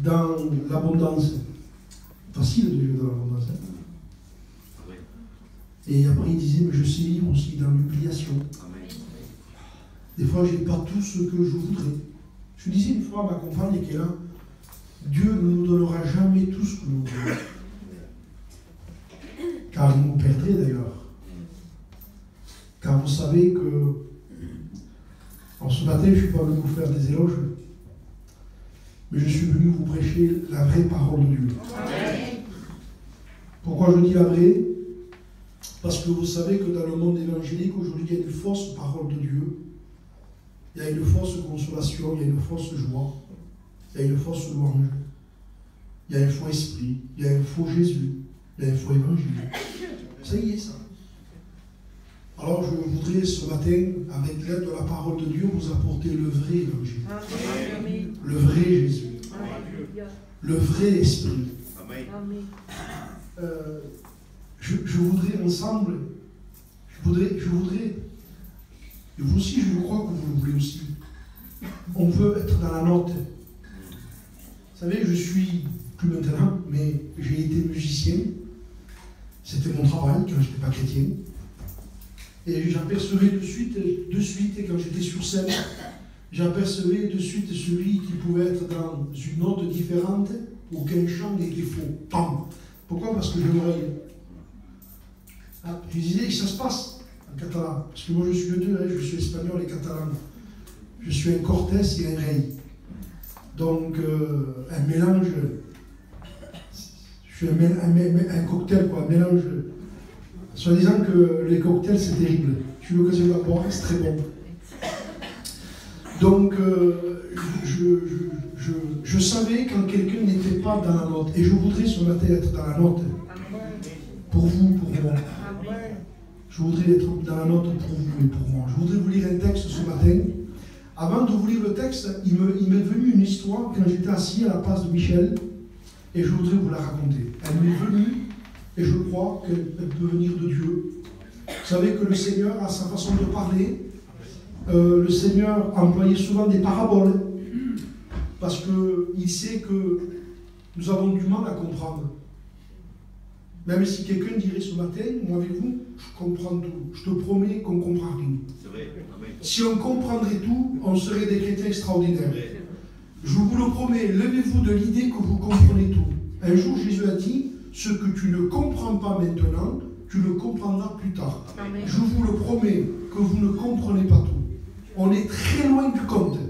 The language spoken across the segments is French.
dans l'abondance. Facile de vivre dans l'abondance. Hein. Et après il disait, mais je sais vivre aussi dans l'humiliation. Des fois, je n'ai pas tout ce que je voudrais. Je disais une fois à ma compagne qui est là, Dieu ne nous donnera jamais tout ce que nous voulons. Car il nous perdrait d'ailleurs. Car vous savez que, en ce matin, je ne suis pas venu vous faire des éloges, mais je suis venu vous prêcher la vraie parole de Dieu. Amen. Pourquoi je dis la vraie? Parce que vous savez que dans le monde évangélique, aujourd'hui, il y a une fausse parole de Dieu. Il y a une fausse consolation, il y a une fausse joie, il y a une fausse louange, il y a un faux esprit, il y a un faux Jésus, il y a un faux évangile. Ça y est, ça. Alors je voudrais ce matin, avec l'aide de la parole de Dieu, vous apporter le vrai évangile, le vrai Jésus, le vrai esprit. Je voudrais ensemble, je voudrais, et vous aussi, je crois que vous le voulez aussi. On veut être dans la note. Vous savez, je suis, plus maintenant, mais j'ai été musicien. C'était mon travail quand je n'étais pas chrétien. Et j'apercevais de suite, et quand j'étais sur scène, j'apercevais de suite celui qui pouvait être dans une note différente ou qu'un chant était faux. Pam. Pourquoi? Parce que je l'oreille. Ah, je disais que ça se passe en catalan. Parce que moi je suis le deux, hein, je suis espagnol et catalan. Je suis un Cortés et un Rey. Donc un mélange. Je suis un cocktail, quoi, un mélange. Soit disant que les cocktails c'est terrible. Tu veux que c'est d'abord, c'est très bon. Donc je savais quand quelqu'un n'était pas dans la note. Et je voudrais ce matin être dans la note. Pour vous, pour moi. Je voudrais être dans la note pour vous et pour moi. Je voudrais vous lire un texte ce matin. Avant de vous lire le texte, il m'est venu une histoire quand j'étais assis à la place de Michel. Et je voudrais vous la raconter. Elle m'est venue, et je crois qu'elle peut venir de Dieu. Vous savez que le Seigneur a sa façon de parler. Le Seigneur employait souvent des paraboles. Parce qu'il sait que nous avons du mal à comprendre. Même si quelqu'un dirait ce matin, moi avec vous, je comprends tout. Je te promets qu'on ne comprend rien. Si on comprendrait tout, on serait des chrétiens extraordinaires. Je vous le promets, levez-vous de l'idée que vous comprenez tout. Un jour, Jésus a dit, ce que tu ne comprends pas maintenant, tu le comprendras plus tard. Amen. Je vous le promets que vous ne comprenez pas tout. On est très loin du compte.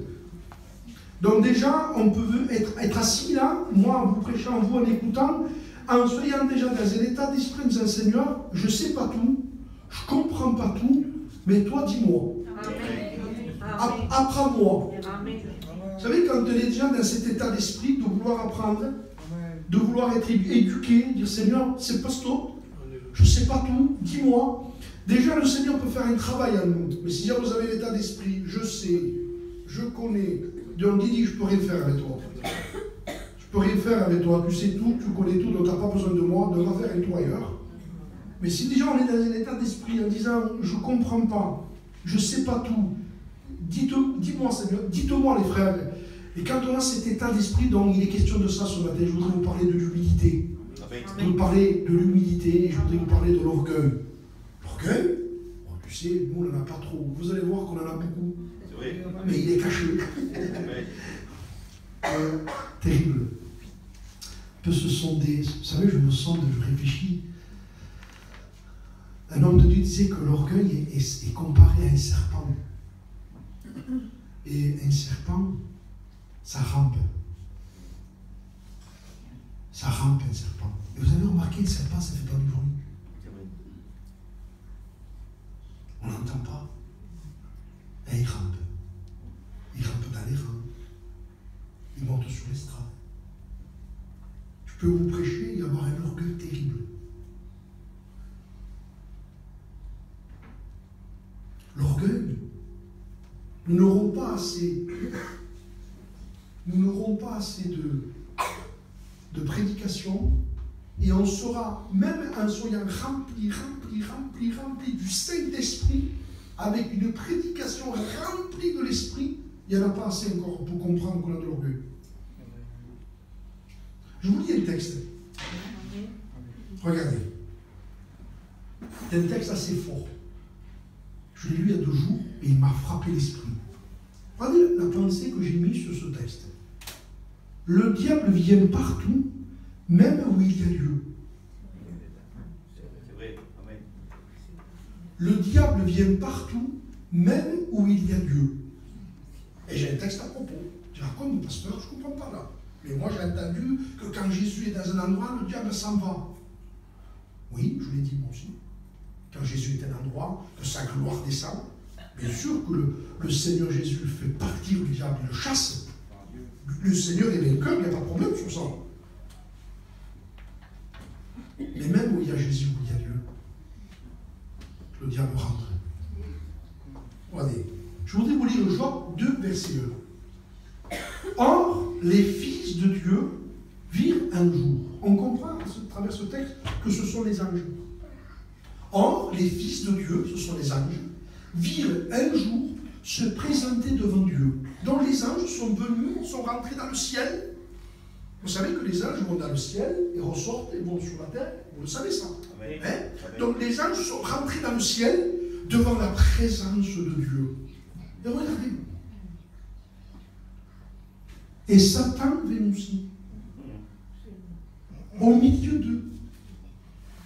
Donc déjà, on peut être assis là, moi en vous prêchant, vous en écoutant, en soyant déjà dans un état d'esprit, en disant Seigneur, je ne sais pas tout, je ne comprends pas tout, mais toi dis-moi. Apprends-moi. Vous savez, quand on est déjà dans cet état d'esprit de vouloir apprendre, de vouloir être éduqué, dire Seigneur, c'est pas stop, je ne sais pas tout, dis-moi. Déjà, le Seigneur peut faire un travail en nous. Mais si vous avez l'état d'esprit, je sais, je connais, donc Didi, je ne peux rien faire avec toi. Je ne peux rien faire avec toi, tu sais tout, tu connais tout, donc tu n'as pas besoin de moi, de faire avec toi ailleurs. Mais si déjà on est dans un état d'esprit en disant, je ne comprends pas, je ne sais pas tout, dis-moi Seigneur, dites-moi les frères. Et quand on a cet état d'esprit, donc il est question de ça ce matin, je voudrais vous parler de l'humilité. Je voudrais vous parler de l'humilité et je voudrais vous parler de l'orgueil. L'orgueil, bon, tu sais, nous on n'en a pas trop. Vous allez voir qu'on en a beaucoup. Mais il est caché. Terrible. Peut se sonder. Vous savez, je me sonde, je réfléchis. Un homme de Dieu disait que l'orgueil est comparé à un serpent. Et un serpent, ça rampe. Ça rampe un serpent. Et vous avez remarqué, le serpent, ça fait pas du bruit. On n'entend pas. Et il rampe. Il rampe dans les rangs. Il monte sur l'estrade. Je peux vous prêcher et avoir un orgueil terrible. L'orgueil, nous n'aurons pas assez de prédication et on sera, même en soyant rempli du Saint-Esprit, avec une prédication remplie de l'Esprit, il n'y en a pas assez encore pour comprendre qu'on a de l'orgueil. Je vous lis un texte. Regardez. C'est un texte assez fort. Je l'ai lu il y a 2 jours et il m'a frappé l'esprit. Regardez la pensée que j'ai mise sur ce texte. Le diable vient partout, même où il y a Dieu. C'est vrai. Amen. Le diable vient partout, même où il y a Dieu. Et j'ai un texte à propos. Je raconte, mon pasteur, je ne comprends pas là. Mais moi j'ai entendu que quand Jésus est dans un endroit, le diable s'en va. Oui, je l'ai dit moi aussi. Quand Jésus est à un endroit, que sa gloire descend, bien sûr que le Seigneur Jésus fait partir le diable, il le chasse. Le Seigneur est vainqueur, il n'y a pas de problème sur ça. Mais même où il y a Jésus, où il y a Dieu, le diable rentre. Regardez, je voudrais vous lire Job 2, verset 1. Or, les fils de Dieu virent un jour. On comprend à travers ce texte que ce sont les anges. Or, les fils de Dieu, ce sont les anges, virent un jour se présenter devant Dieu. Donc les anges sont venus, sont rentrés dans le ciel. Vous savez que les anges vont dans le ciel et ressortent et vont sur la terre. Vous le savez ça. Hein? Donc les anges sont rentrés dans le ciel devant la présence de Dieu. Et regardez. Et Satan vient aussi. Au milieu d'eux,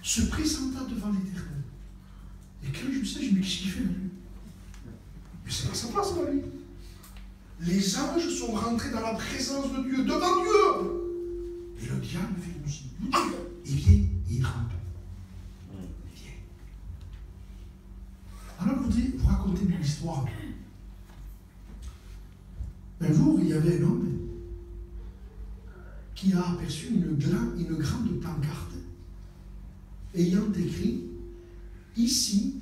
se présenta devant l'Éternel. Et quand je me sais, je me dis, qu'est-ce qu'il fait là, lui? Mais c'est pas sa place, là, lui. Les anges sont rentrés dans la présence de Dieu, devant Dieu. Et le diable vient aussi. Il vient et il rampe. Il vient. Alors, je voudrais vous raconter une histoire. Un jour, il y avait un homme qui a aperçu une grande pancarte ayant écrit « Ici,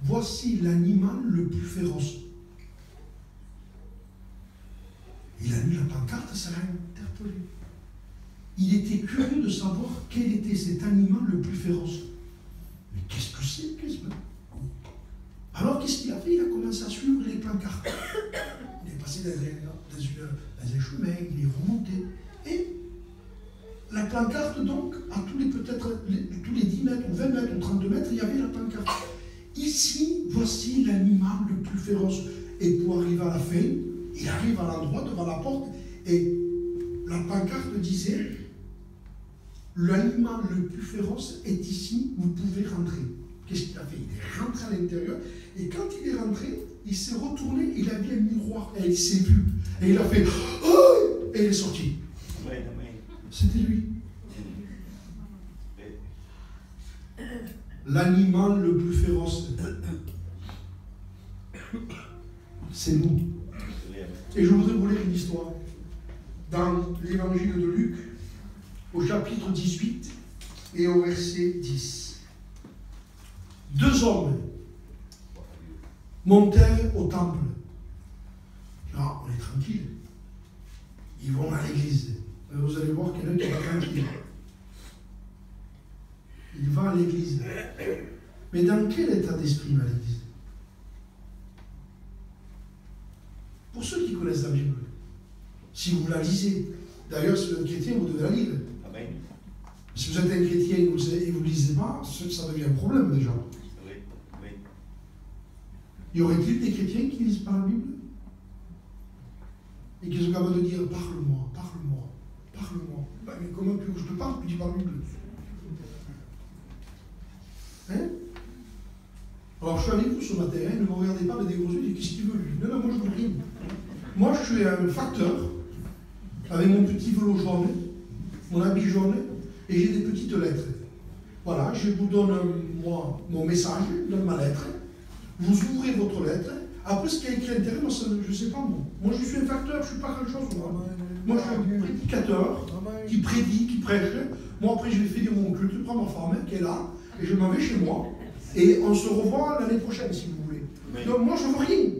voici l'animal le plus féroce ». Il a lu la pancarte, ça l'a interpellé. Il était curieux de savoir quel était cet animal le plus féroce. Mais qu'est-ce que c'est? Alors, qu'est-ce qu'il a fait? Il a commencé à suivre les pancartes. Il est passé dans un chemin, il est remonté. Et la pancarte, donc, à tous les 10 mètres, ou 20 mètres, ou 32 mètres, il y avait la pancarte. Ici, voici l'animal le plus féroce. Et pour arriver à la fin, il arrive à l'endroit devant la porte, et la pancarte disait « L'animal le plus féroce est ici, vous pouvez rentrer ». Qu'est-ce qu'il a fait? Il est rentré à l'intérieur, et quand il est rentré, il s'est retourné, il a vu un miroir, et il s'est vu. Et il a fait « Oh !» Et il est sorti. C'était lui. L'animal le plus féroce, c'est nous. Et je voudrais vous lire une histoire. Dans l'évangile de Luc, au chapitre 18 et au verset 10. 2 hommes montèrent au temple. Là, on est tranquille. Ils vont à l'église. Vous allez voir quelqu'un qui va tranquille. Il va à l'église. Mais dans quel état d'esprit va à l'église? Pour ceux qui connaissent la Bible, si vous la lisez, d'ailleurs, si vous êtes chrétien, vous devez la lire. Amen. Si vous êtes un chrétien et vous ne lisez pas, ça devient un problème déjà. Oui. Oui. Y aurait-il des chrétiens qui ne lisent pas la Bible? Et qui sont capables de dire « Parle-moi, parle-moi, parle-moi ». Mais comment tu veux que je te parle, tu dis pas la Bible? Hein? Alors je suis avec vous ce matin, ne me regardez pas avec des gros yeux, et qu'est-ce qu'il veut lui? Non, moi je veux rien. Moi je suis un facteur, avec mon petit vélo jaune, mon habit jaune, et j'ai des petites lettres. Voilà, je vous donne moi mon message, je donne ma lettre, vous ouvrez votre lettre, après ce qui est écrit à l'intérieur, moi je ne sais pas moi. Moi je suis un facteur, je ne suis pas quelque chose. Moi je suis un prédicateur qui prédit, qui prêche. Moi après je vais faire mon culte, je prends ma femme qui est là, et je m'en vais chez moi. Et on se revoit l'année prochaine, si vous voulez. Oui. Donc moi, je ne veux rien.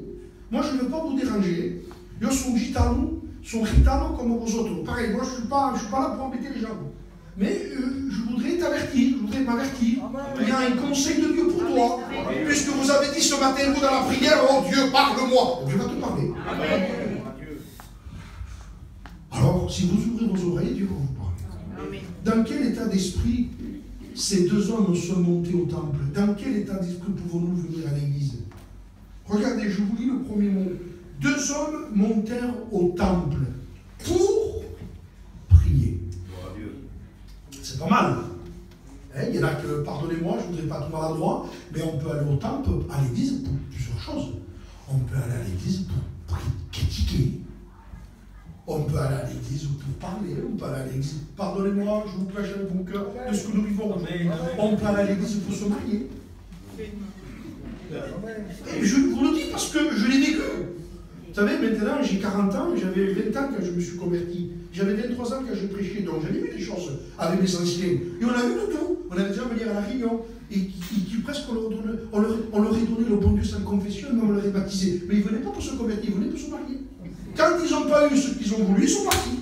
Moi, je ne veux pas vous déranger. Yo son gitano, son gitano comme vos autres. Pareil, moi, je ne suis pas là pour embêter les gens. Mais je voudrais t'avertir, je voudrais m'avertir. Il y a un conseil de Dieu pour toi. Amen. Puisque vous avez dit ce matin, vous, dans la prière, oh Dieu, parle-moi. Dieu va te parler. Amen. Alors, si vous ouvrez vos oreilles, Dieu va vous parler. Dans quel état d'esprit ces deux hommes sont montés au temple? Dans quel état d'esprit pouvons-nous venir à l'église? Regardez, je vous lis le premier mot. Deux hommes montèrent au temple pour prier. C'est pas mal. Il y en a que, pardonnez-moi, je ne voudrais pas tout maladroit, mais on peut aller au temple, à l'église pour plusieurs choses. On peut aller à l'église pour critiquer. On peut aller à l'église pour parler. On peut aller à l'église. Pardonnez-moi, je vous prêche avec mon cœur de ce que nous vivons. On peut aller à l'église pour se marier. Et je vous le dis parce que je l'ai vécu. Vous savez, maintenant, j'ai 40 ans, j'avais 20 ans quand je me suis converti. J'avais 23 ans quand je prêchais, donc j'avais vu des choses avec mes anciens. Et on a vu de tout. On avait déjà venir à la réunion. Et qui presque, on leur a donné le bon Dieu sans confession, mais on leur a baptisé. Mais ils ne venaient pas pour se convertir, ils venaient pour se marier. Quand ils n'ont pas eu ce qu'ils ont voulu, ils sont partis.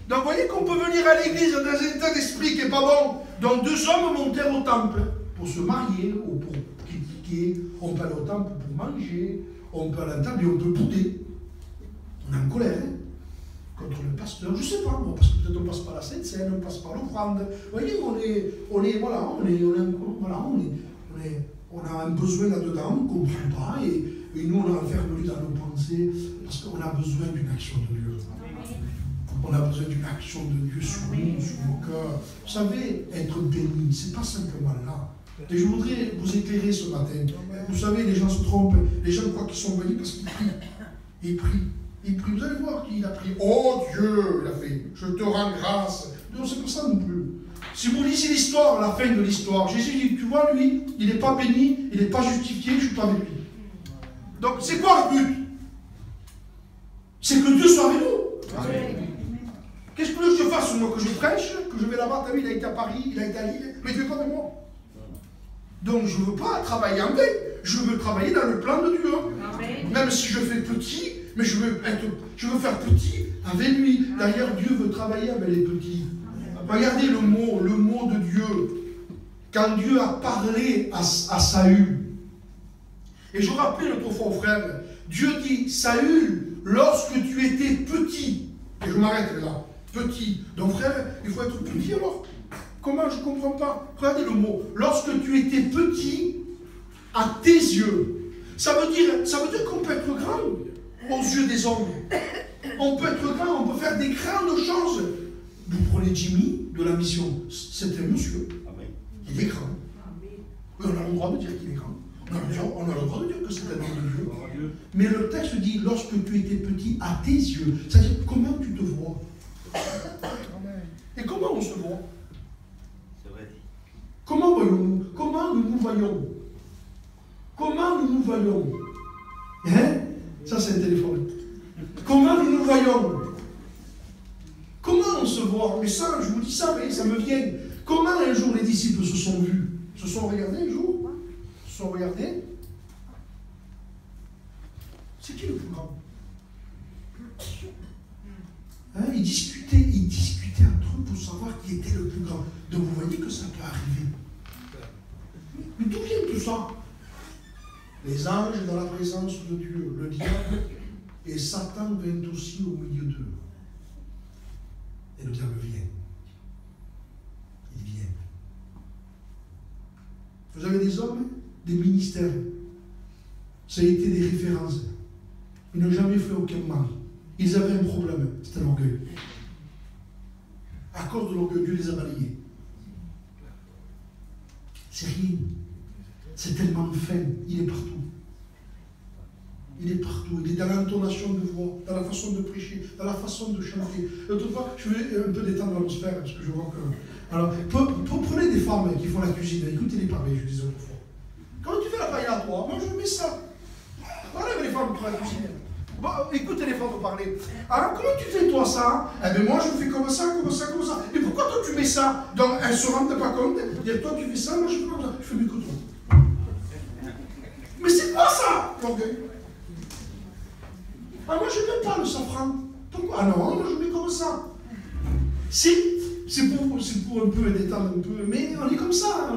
Donc vous voyez qu'on peut venir à l'église dans un état d'esprit qui n'est pas bon. Donc deux hommes montèrent au temple pour se marier ou pour critiquer. On peut aller au temple pour manger. On peut aller à la table et on peut bouder. On est en colère contre le pasteur. Je ne sais pas, moi, parce que peut-être on ne passe pas la Sainte Seine, on passe par l'offrande. Vous voyez, on a un besoin là-dedans, on ne comprend pas. Et nous, on est enfermés dans nos pensées parce qu'on a besoin d'une action de Dieu. On a besoin d'une action de Dieu sur nous, sur nos cœurs. Vous savez, être béni, ce n'est pas simplement là. Et je voudrais vous éclairer ce matin. Vous savez, les gens se trompent. Les gens croient qu'ils sont bénis parce qu'ils prient. Ils prient. Ils prient. Vous allez voir qu'il a prié. Oh Dieu, il a fait. Je te rends grâce. Non, c'est pas ça non plus. Si vous lisez l'histoire, la fin de l'histoire, Jésus dit, tu vois, lui, il n'est pas béni, il n'est pas justifié, je ne suis pas avec lui. Donc, c'est quoi le but? C'est que Dieu soit avec nous. Amen. Qu'est-ce que je fasse, moi, que je prêche, que je vais là-bas, t'as vu, il a été à Paris, il a été à Lille, mais il ne fait pas de moi. Donc, je ne veux pas travailler en vain, je veux travailler dans le plan de Dieu. Amen. Même si je fais petit, mais je veux faire petit avec lui. D'ailleurs, Dieu veut travailler avec les petits. Regardez le mot de Dieu. Quand Dieu a parlé à Saül, et je rappelle notre fort frère, Dieu dit, Saül, lorsque tu étais petit, et je m'arrête là, petit, donc frère, il faut être petit alors. Comment? Je ne comprends pas. Regardez le mot. Lorsque tu étais petit, à tes yeux, ça veut dire qu'on peut être grand aux yeux des hommes. On peut être grand, on peut faire des grandes choses. Vous prenez Jimmy de la mission, c'est un monsieur. Il est grand. On a le droit de dire qu'il est grand. On a le droit de dire que c'est un homme de Dieu. Mais le texte dit, lorsque tu étais petit, à tes yeux. C'est-à-dire, comment tu te vois? Et comment on se voit? Comment voyons-nous? Comment nous nous voyons? Comment nous nous voyons? Hein? Ça, c'est un téléphone. Comment nous nous voyons? Comment on se voit? Mais ça, je vous dis ça, mais ça me vient. Comment un jour les disciples se sont vus? Se sont regardés un jour? Se sont regardés? C'est qui le plus grand? Hein? Ils discutaient entre eux pour savoir qui était le plus grand. Donc vous voyez que ça peut arriver. Mais d'où vient tout ça? Les anges dans la présence de Dieu, le diable, et Satan vient aussi au milieu d'eux. Et le diable vient. Il vient. Vous avez des hommes, des ministères. Ça a été des références. Ils n'ont jamais fait aucun mal. Ils avaient un problème, c'était l'orgueil. À cause de l'orgueil, Dieu les a balayés. C'est rien. C'est tellement fin. Il est partout. Il est partout. Il est dans l'intonation de voix, dans la façon de prêcher, dans la façon de chanter. Autrefois, je vais un peu détendre l'atmosphère, parce que je vois que... Alors, prenez des femmes qui font la cuisine. Écoutez les parler, je disais autrefois. Quand tu fais la paella à toi, moi je mets ça. Voilà les femmes qui font la cuisine. Bon, écoutez les femmes parler. Alors, comment tu fais toi ça? Eh bien, moi je fais comme ça, comme ça, comme ça. Et pourquoi toi tu mets ça? Donc, elles ne se rendent pas compte. Et toi tu fais ça, moi je fais comme ça. Je fais mieux que toi. Mais c'est quoi ça? L'orgueil. Ah, moi je ne mets pas le safran. Pourquoi? Ah non, moi je mets comme ça. C'est pour un peu détendre un peu. Mais on est comme ça.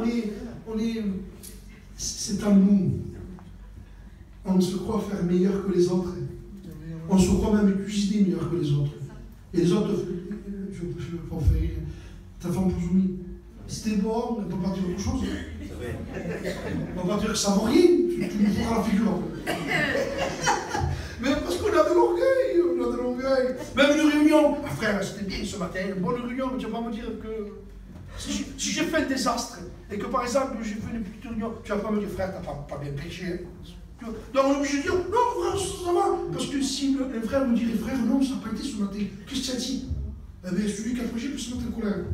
C'est en nous. On se croit faire meilleur que les autres. On se croit même cuisiner meilleur que les autres. Et les autres, je vais pas vous faire rire. Ta femme pour Zoumi. C'était bon, on ne peut pas dire autre chose. On ne peut pas dire que ça vaut rien. Tu me feras la figure. Mais parce qu'on a de l'orgueil, on a de l'orgueil. Même une réunion. Ah, frère, c'était bien ce matin, une bonne réunion, mais tu vas pas me dire que. Si j'ai fait un désastre, et que par exemple, j'ai fait une petite réunion, tu vas pas me dire, frère, t'as pas bien péché. Hein. Donc on est obligé de dire, non, frère, ça va. Parce que si le frère me dirait, frère, non, ça n'a pas été ce matin, qu'est-ce que tu as dit? Eh bien, celui qui a péché peut se mettre en colère.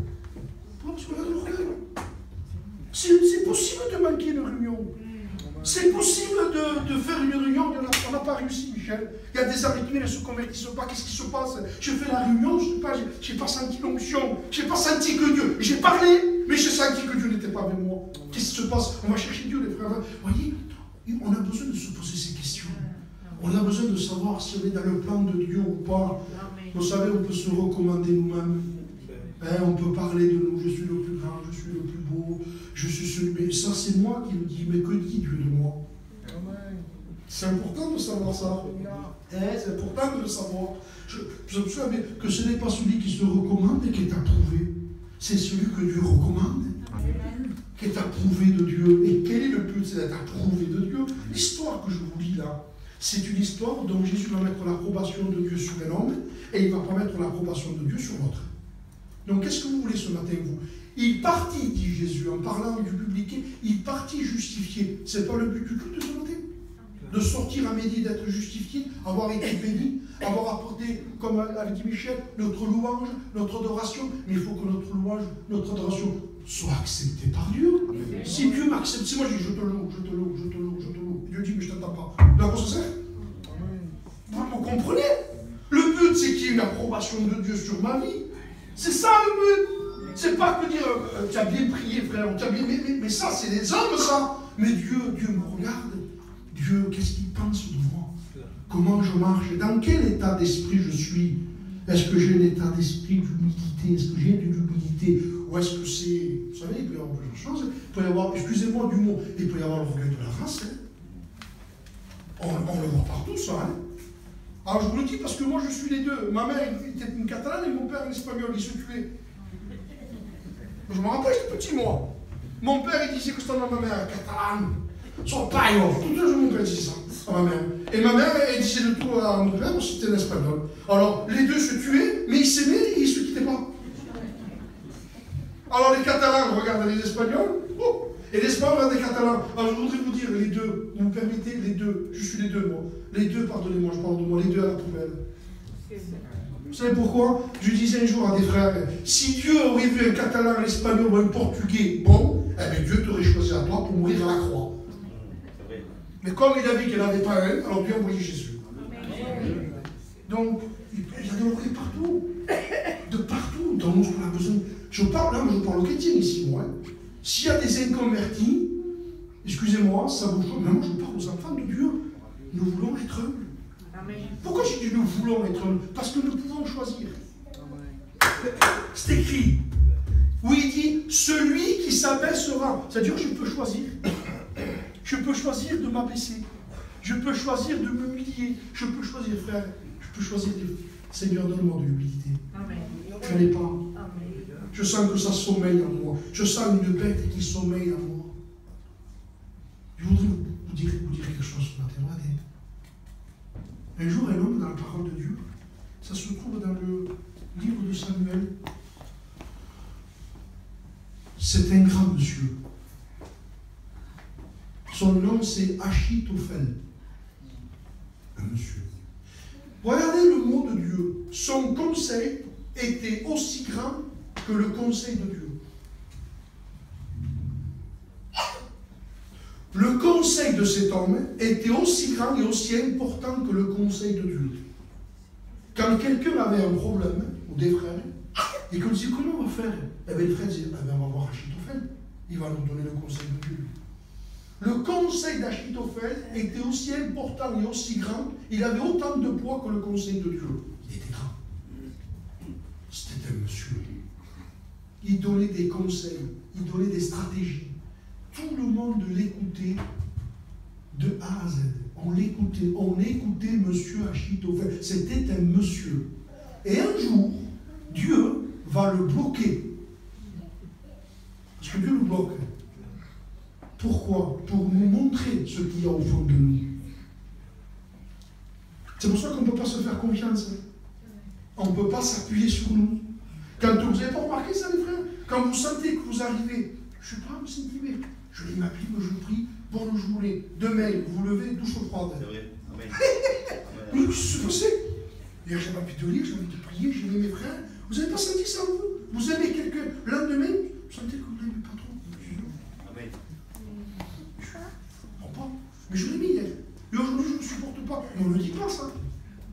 Pourquoi? Parce qu'on a de l'orgueil. C'est possible de manquer une réunion. C'est possible de faire une réunion, on n'a pas réussi, Michel. Il y a des amis qui ne se convertissent pas, qu'est-ce qui se passe? Je fais la réunion, je ne sais pas, je n'ai pas senti l'onction, je n'ai pas senti que Dieu. J'ai parlé, mais j'ai senti que Dieu n'était pas avec moi. Qu'est-ce qui se passe? On va chercher Dieu, les frères. Vous voyez, on a besoin de se poser ces questions. On a besoin de savoir si on est dans le plan de Dieu ou pas. Vous savez, on peut se recommander nous-mêmes. On peut parler de nous, je suis le plus grand, je suis le plus beau, je suis celui. Mais ça, c'est moi qui le dis. Mais que dit Dieu de moi? C'est important de savoir ça. C'est important de le savoir. Je me souviens que ce n'est pas celui qui se recommande qui est approuvé. C'est celui que Dieu recommande, qui est approuvé de Dieu. Et quel est le but? C'est d'être approuvé de Dieu. L'histoire que je vous lis là, c'est une histoire dont Jésus va mettre l'approbation de Dieu sur un homme et il ne va pas mettre l'approbation de Dieu sur l'autre. Donc, qu'est-ce que vous voulez ce matin, vous? Il partit, dit Jésus, en parlant du public, il partit justifié. Ce n'est pas le but du culte de ce matin? De sortir à midi, d'être justifié, avoir été béni, avoir apporté, comme a dit Michel, notre louange, notre adoration. Mais il faut que notre louange, notre adoration soit acceptée par Dieu. Si Dieu m'accepte, si moi je dis je te loue, je te loue, je te loue, je te loue, Dieu dit mais je ne t'entends pas. Donc, quoi ça sert? Vous comprenez? Le but, c'est qu'il y ait une approbation de Dieu sur ma vie. C'est ça le but. C'est pas que dire tu as bien prié, frère, tu as bien. Mais ça, c'est les hommes, ça. Mais Dieu me regarde. Dieu, qu'est-ce qu'il pense de moi? Comment je marche? Dans quel état d'esprit je suis? Est-ce que j'ai un état d'esprit d'humilité? Est-ce que j'ai de l'humilité? Ou est-ce que c'est. Vous savez, il peut y avoir plusieurs choses. Il peut y avoir, excusez-moi du mot, il peut y avoir l'orgueil de la race. Hein. On le voit partout, ça. Hein. Alors je vous le dis parce que moi je suis les deux. Ma mère était une catalane et mon père un espagnol, ils se tuaient. Je me rappelle, j'étais petit moi. Mon père il disait que c'était ma mère catalane. Son paillot, tout le jour mon père disait ça à ma mère. Et ma mère elle disait le tout à mon père, c'était un espagnol. Alors les deux se tuaient, mais ils s'aimaient et ils ne se quittaient pas. Alors les catalans regardent les espagnols. Oh, et les Espagnols regardent les catalans. Alors je voudrais vous dire les deux, vous me permettez, les deux, je suis les deux moi. Les deux, pardonnez-moi, je parle de moi, les deux à la poubelle. Vous savez pourquoi? Je disais un jour à des frères, si Dieu aurait vu un catalan, un espagnol ou un portugais bon, eh bien Dieu t'aurait choisi à toi pour mourir à la croix. Mais comme il a vu qu'il n'en avait pas un, alors Dieu a envoyé Jésus. Donc, il y a de l'orgueil partout. De partout. Donc, on a besoin. Je parle aux chrétiens ici, moi. Hein. S'il y a des inconvertis, excusez-moi, ça vous choque, mais moi je parle aux enfants de Dieu. Nous voulons être humbles. Pourquoi j'ai dit nous voulons être humbles? Parce que nous pouvons choisir. C'est écrit. Où il dit, celui qui s'abaissera. C'est-à-dire, je peux choisir. Je peux choisir de m'abaisser. Je peux choisir de m'humilier. Je peux choisir, frère. Je peux choisir de... Seigneur, donne-moi de l'humilité. Je n'ai pas. Je sens que ça sommeille en moi. Je sens une bête qui sommeille en moi. Je voudrais vous dire quelque chose ce matin. Un jour, un homme dans la parole de Dieu, ça se trouve dans le livre de Samuel. C'est un grand monsieur. Son nom, c'est Achitophel. Un monsieur. Regardez le mot de Dieu. Son conseil était aussi grand que le conseil de Dieu. Le conseil de cet homme était aussi grand et aussi important que le conseil de Dieu. Quand quelqu'un avait un problème, ou des frères, et qu'on disait comment on va faire? Eh bien, les frères disaient, on va voir Achitophel, il va nous donner le conseil de Dieu. Le conseil d'Achitophel était aussi important et aussi grand, il avait autant de poids que le conseil de Dieu. Il était grand. C'était un monsieur. Il donnait des conseils, il donnait des stratégies. Tout le monde l'écoutait de A à Z. On écoutait monsieur Achitophel. C'était un monsieur. Et un jour, Dieu va le bloquer. Parce que Dieu le bloque. Pourquoi? Pour nous montrer ce qu'il y a au fond de nous. C'est pour ça qu'on ne peut pas se faire confiance. On ne peut pas s'appuyer sur nous. Quand vous n'avez pas remarqué ça, les frères, quand vous sentez que vous arrivez, je ne sais pas, me sentir, je lis ma Bible, je prie, bonne journée, demain, vous vous levez, douche froide. C'est vrai. Amen. Mais qu'est-ce que c'est? J'avais envie de lire, j'ai envie de prier, j'ai aimé mes frères. Vous n'avez pas senti ça, vous? Vous aimez quelqu'un, l'endemain, vous sentez que vous ne l'aimez pas trop. Amen. Je ne comprends pas. Mais je l'aimais hier. Et aujourd'hui, je ne le supporte pas. Mais on ne le dit pas, ça.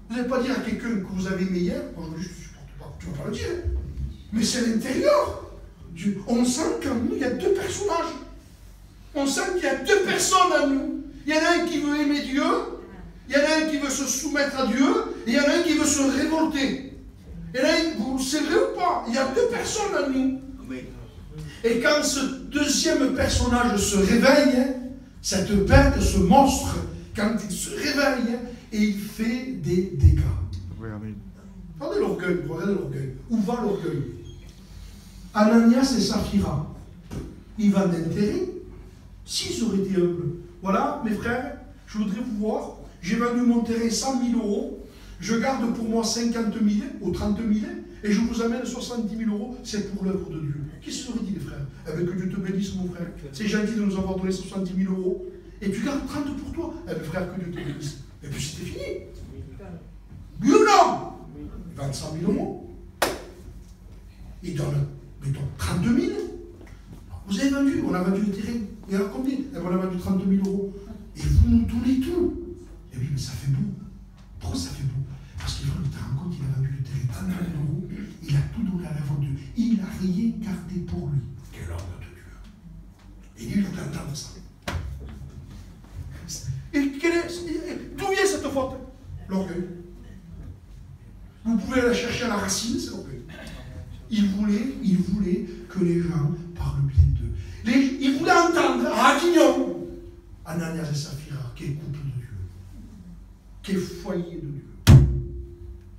Vous n'allez pas dire à quelqu'un que vous avez aimé hier, aujourd'hui, je ne le supporte pas. Tu ne vas pas le dire. Mais c'est à l'intérieur. On sent qu'en nous, il y a deux personnages. On sent qu'il y a deux personnes en nous. Il y en a un qui veut aimer Dieu, il y en a un qui veut se soumettre à Dieu, et il y en a un qui veut se révolter. Et là, c'est vrai ou pas? Il y a deux personnes en nous. Et quand ce deuxième personnage se réveille, cette bête, ce monstre, quand il se réveille, et il fait des dégâts. Regardez l'orgueil, regardez l'orgueil. Où va l'orgueil? Ananias et Saphira, ils vendent un terrain. S'ils auraient été humbles, voilà, mes frères, je voudrais vous voir, j'ai vendu mon terrain 100 000 euros, je garde pour moi 50 000 ou 30 000, et je vous amène 70 000 euros, c'est pour l'œuvre de Dieu. Qu'est-ce que vous aurez dit, les frères? Eh bien, que Dieu te bénisse, mon frère. C'est gentil de nous avoir donné 70 000 euros, et tu gardes 30 pour toi. Eh bien, frère, que Dieu te bénisse. Et puis c'était fini. Oui ou non? 25 000 euros. Il donne, mettons, 32 000. Vous avez vendu, on a vendu le terrain. Et alors combien? Eh bien, on a vendu 32 000 euros. Et vous nous donnez tout. Et oui, mais ça fait beau. Pourquoi ça fait beau? Parce qu'il faut que tu te rends compte qu'il a vendu le terrain 32 000 euros. Il a tout donné à la vente. Il n'a rien gardé pour lui. Quel homme de Dieu. Et lui, il faut entendre ça. Et d'où vient cette faute? L'orgueil. Vous pouvez la chercher à la racine, c'est l'orgueil. Il voulait que les gens parlent bien d'eux. Il voulait entendre à Avignon Ananias et Saphira, quel couple de Dieu, quel foyer de Dieu.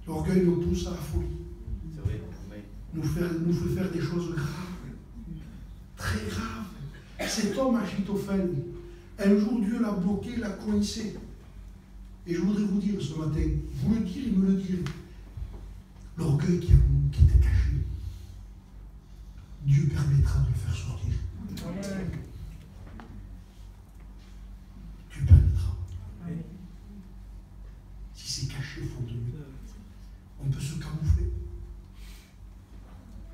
L'orgueil nous pousse à la folie. C'est vrai. Nous fait faire des choses graves, très graves. Cet homme Achitophel, un jour Dieu l'a bloqué, l'a coincé. Et je voudrais vous dire ce matin, vous le dire et me le dire, l'orgueil qui était caché, Dieu permettra de le faire sortir. Amen. Dieu permettra. Amen. Si c'est caché au fond de nous, on peut se camoufler.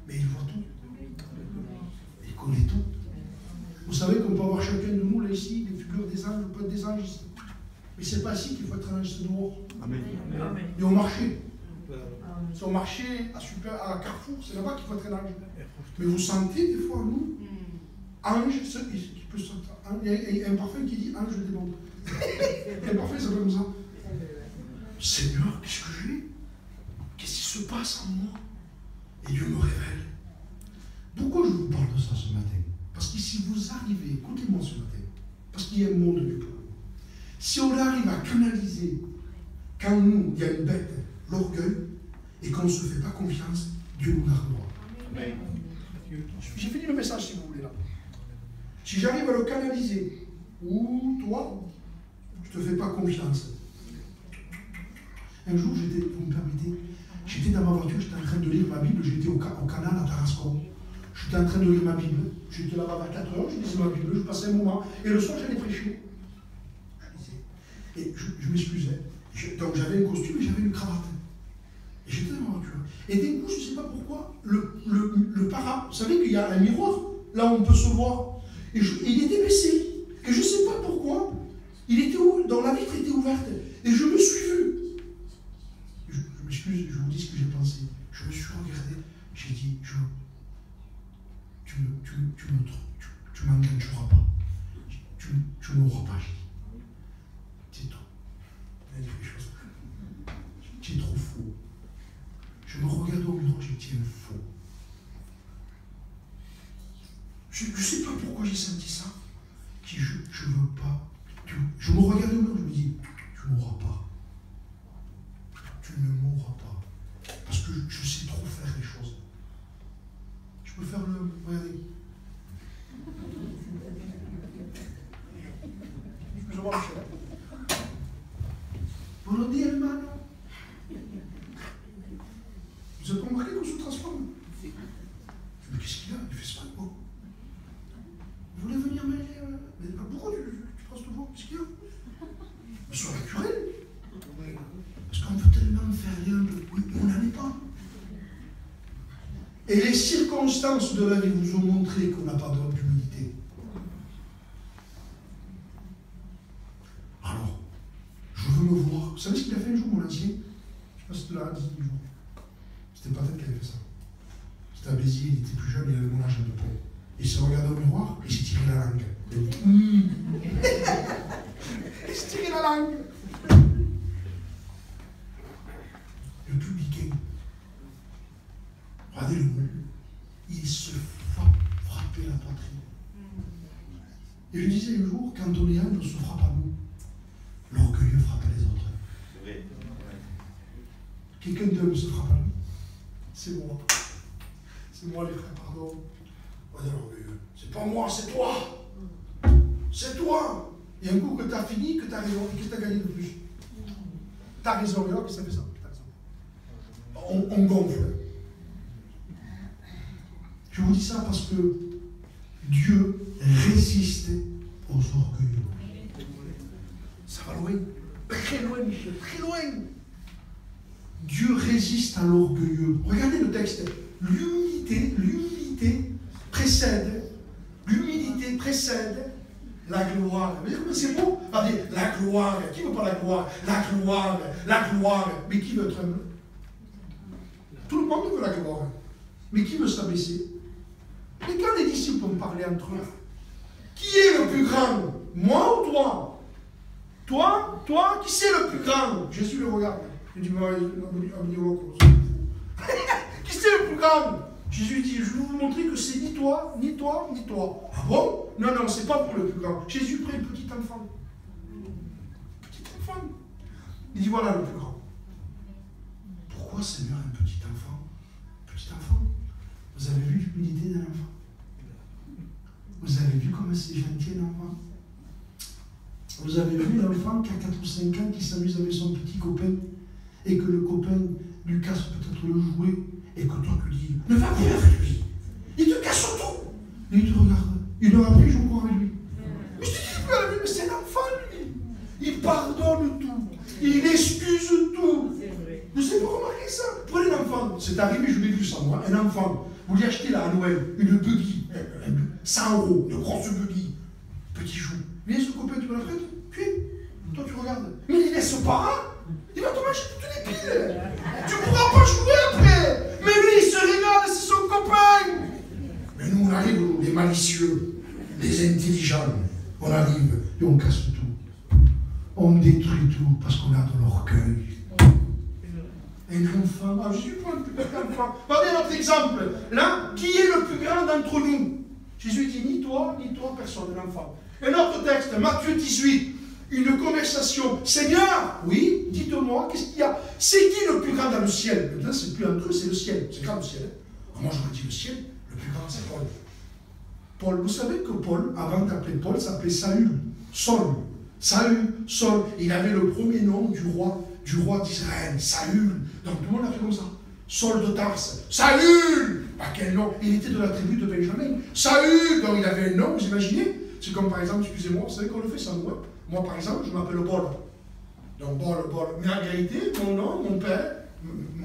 Mais il voit tout. Il connaît tout. Vous savez qu'on peut avoir chacun de nous là ici, des figures des anges, on peut être des anges ici. Mais c'est pas ici qu'il faut être un ange, c'est dehors. Amen. Et au marché. C'est au marché, à Carrefour, c'est là-bas qu'il faut être un ange. Mais vous sentez des fois, nous, ange, il y a un parfum qui dit ange des bombes. Un parfum, ça peut comme ça. Seigneur, qu'est-ce que j'ai? Qu'est-ce qui se passe en moi? Et Dieu me révèle. Pourquoi je vous parle de ça ce matin? Parce que si vous arrivez, écoutez-moi ce matin, parce qu'il y a un monde du peuple. Si on arrive à canaliser, quand nous, il y a une bête, l'orgueil, et qu'on ne se fait pas confiance, Dieu nous gardera. Amen. J'ai fini le message si vous voulez là. Si j'arrive à le canaliser, ou toi, je ne te fais pas confiance. Un jour, vous me permettez, j'étais dans ma voiture, j'étais en train de lire ma Bible, j'étais au canal à Tarascon. J'étais en train de lire ma Bible, j'étais là-bas à 4 heures, je lisais ma Bible, je passais un moment, et le soir, j'allais prêcher. Je lisais. Et je m'excusais. Donc j'avais un costume et j'avais une cravate. Et j'étais dans ma voiture. Et d'un coup, je ne sais pas pourquoi, le para, vous savez qu'il y a un miroir, là où on peut se voir. Et il était baissé. Et je ne sais pas pourquoi, il était dans la vitre était ouverte. Et je me suis vu. Je m'excuse, je vous dis ce que j'ai pensé. Je me suis regardé, j'ai dit, tu m'engageras pas. Tu m'auras pas. C'est trop. Tu es trop faux. Je me regarde au miroir, je tiens faux. Je ne sais pas pourquoi j'ai senti ça. Je ne veux pas. Je me regarde au miroir, je me dis, tu ne m'auras pas. Tu ne m'auras pas. Parce que je sais trop faire les choses. Vous avez remarqué qu'on se transforme? Mais qu'est-ce qu'il y a? Il fait ça, quoi. Vous voulez venir manger? Mais pourquoi tu penses toujours? Qu'est-ce qu'il y a? Mais sois naturel. Parce qu'on peut tellement faire rien, mais on n'en est pas. Et les circonstances de la vie vous ont montré qu'on n'a pas d'humilité. Alors, je veux me voir. Vous savez ce qu'il a fait un jour, mon ancien? Je ne sais pas si tu l'as dit un jour. C'était pas peut-être qui avait fait ça. C'était à Béziers, il était plus jeune, il avait mon âge à peu près. Il se regardait au miroir et il s'est tiré la langue. Il s'est tiré la langue. Le publicain, regardez le mot, il se frappait la poitrine. Et je disais un jour, quand on est humble, on se frappe à nous. L'orgueilleux frappe les autres. Quelqu'un d'humble se frappe à nous. C'est moi. C'est moi les frères, pardon. Regardez l'orgueilleux. C'est pas moi, c'est toi. C'est toi. Et un coup que tu as fini, que tu as raison, et que tu as gagné de plus. Tu as raison, et là, que ça fait ça. On gonfle. Je vous dis ça parce que Dieu résiste aux orgueilleux. Ça va loin. Très loin, Michel, très loin. Dieu résiste à l'orgueilleux. Regardez le texte. L'humilité précède la gloire. Vous voyez comment c'est beau? Regardez, la gloire. Qui veut pas la gloire? La gloire. Mais qui veut être humble? Tout le monde veut la gloire. Mais qui veut s'abaisser? Et quand les disciples ont parlé entre eux, qui est le plus grand? Moi ou toi? Toi, qui c'est le plus grand? Jésus le regarde. Il dit, qui c'est le plus grand? Jésus dit, je vais vous montrer que c'est ni toi. Ah bon? Non, c'est pas pour le plus grand. Jésus prend un petit enfant. Il dit, voilà le plus grand. Pourquoi, Seigneur, un petit enfant? Vous avez vu l'humilité d'un enfant? Vous avez vu comment c'est gentil un enfant? Vous avez vu l'enfant qui a 4 ou 5 ans qui s'amuse avec son petit copain et que le copain lui casse peut-être le jouet et que toi tu dis ne va plus avec lui, il te casse tout. Et il te regarde. Une heure après, il joue encore avec lui. Mais je te dis plus avec lui, mais c'est l'enfant lui. Il pardonne tout, il excuse tout. Vous avez remarqué ça? Prenez l'enfant, c'est arrivé, je l'ai vu ça moi, un enfant, vous lui achetez là à Noël une buggy, 100 €, une grosse buggy, petit joue. Viens ce copain, tu me la prêtes? Puis, toi tu regardes. Mais il laisse pas, il va te manger toutes les piles. Tu ne pourras pas jouer après. Mais lui, il se régale, c'est son copain. Mais nous, on arrive, les malicieux, les intelligents, on arrive et on casse tout. On détruit tout parce qu'on a de l'orgueil. Un enfant, je suis pas un plus grand enfant. Regardez notre exemple. Là, qui est le plus grand d'entre nous? Jésus dit ni toi, personne, l'enfant. Un autre texte, Matthieu 18, une conversation. Seigneur, oui, dites-moi, qu'est-ce qu'il y a? C'est qui le plus grand dans le ciel? Maintenant, c'est plus entre eux, c'est le ciel. C'est grand le ciel. Moi, j'aurais dit le ciel, le plus grand, c'est Paul. Paul, vous savez que Paul, avant d'appeler Paul, s'appelait Saül, Saul. Il avait le premier nom du roi d'Israël, Saül. Donc tout le monde l'a fait comme ça. Saul de Tarse, Saül. Quel nom? Il était de la tribu de Benjamin. Saül, donc il avait un nom, vous imaginez? C'est comme par exemple, excusez-moi, vous savez qu'on le fait sans moi. Moi par exemple, je m'appelle Paul. Donc Paul. Mais en réalité, mon nom, mon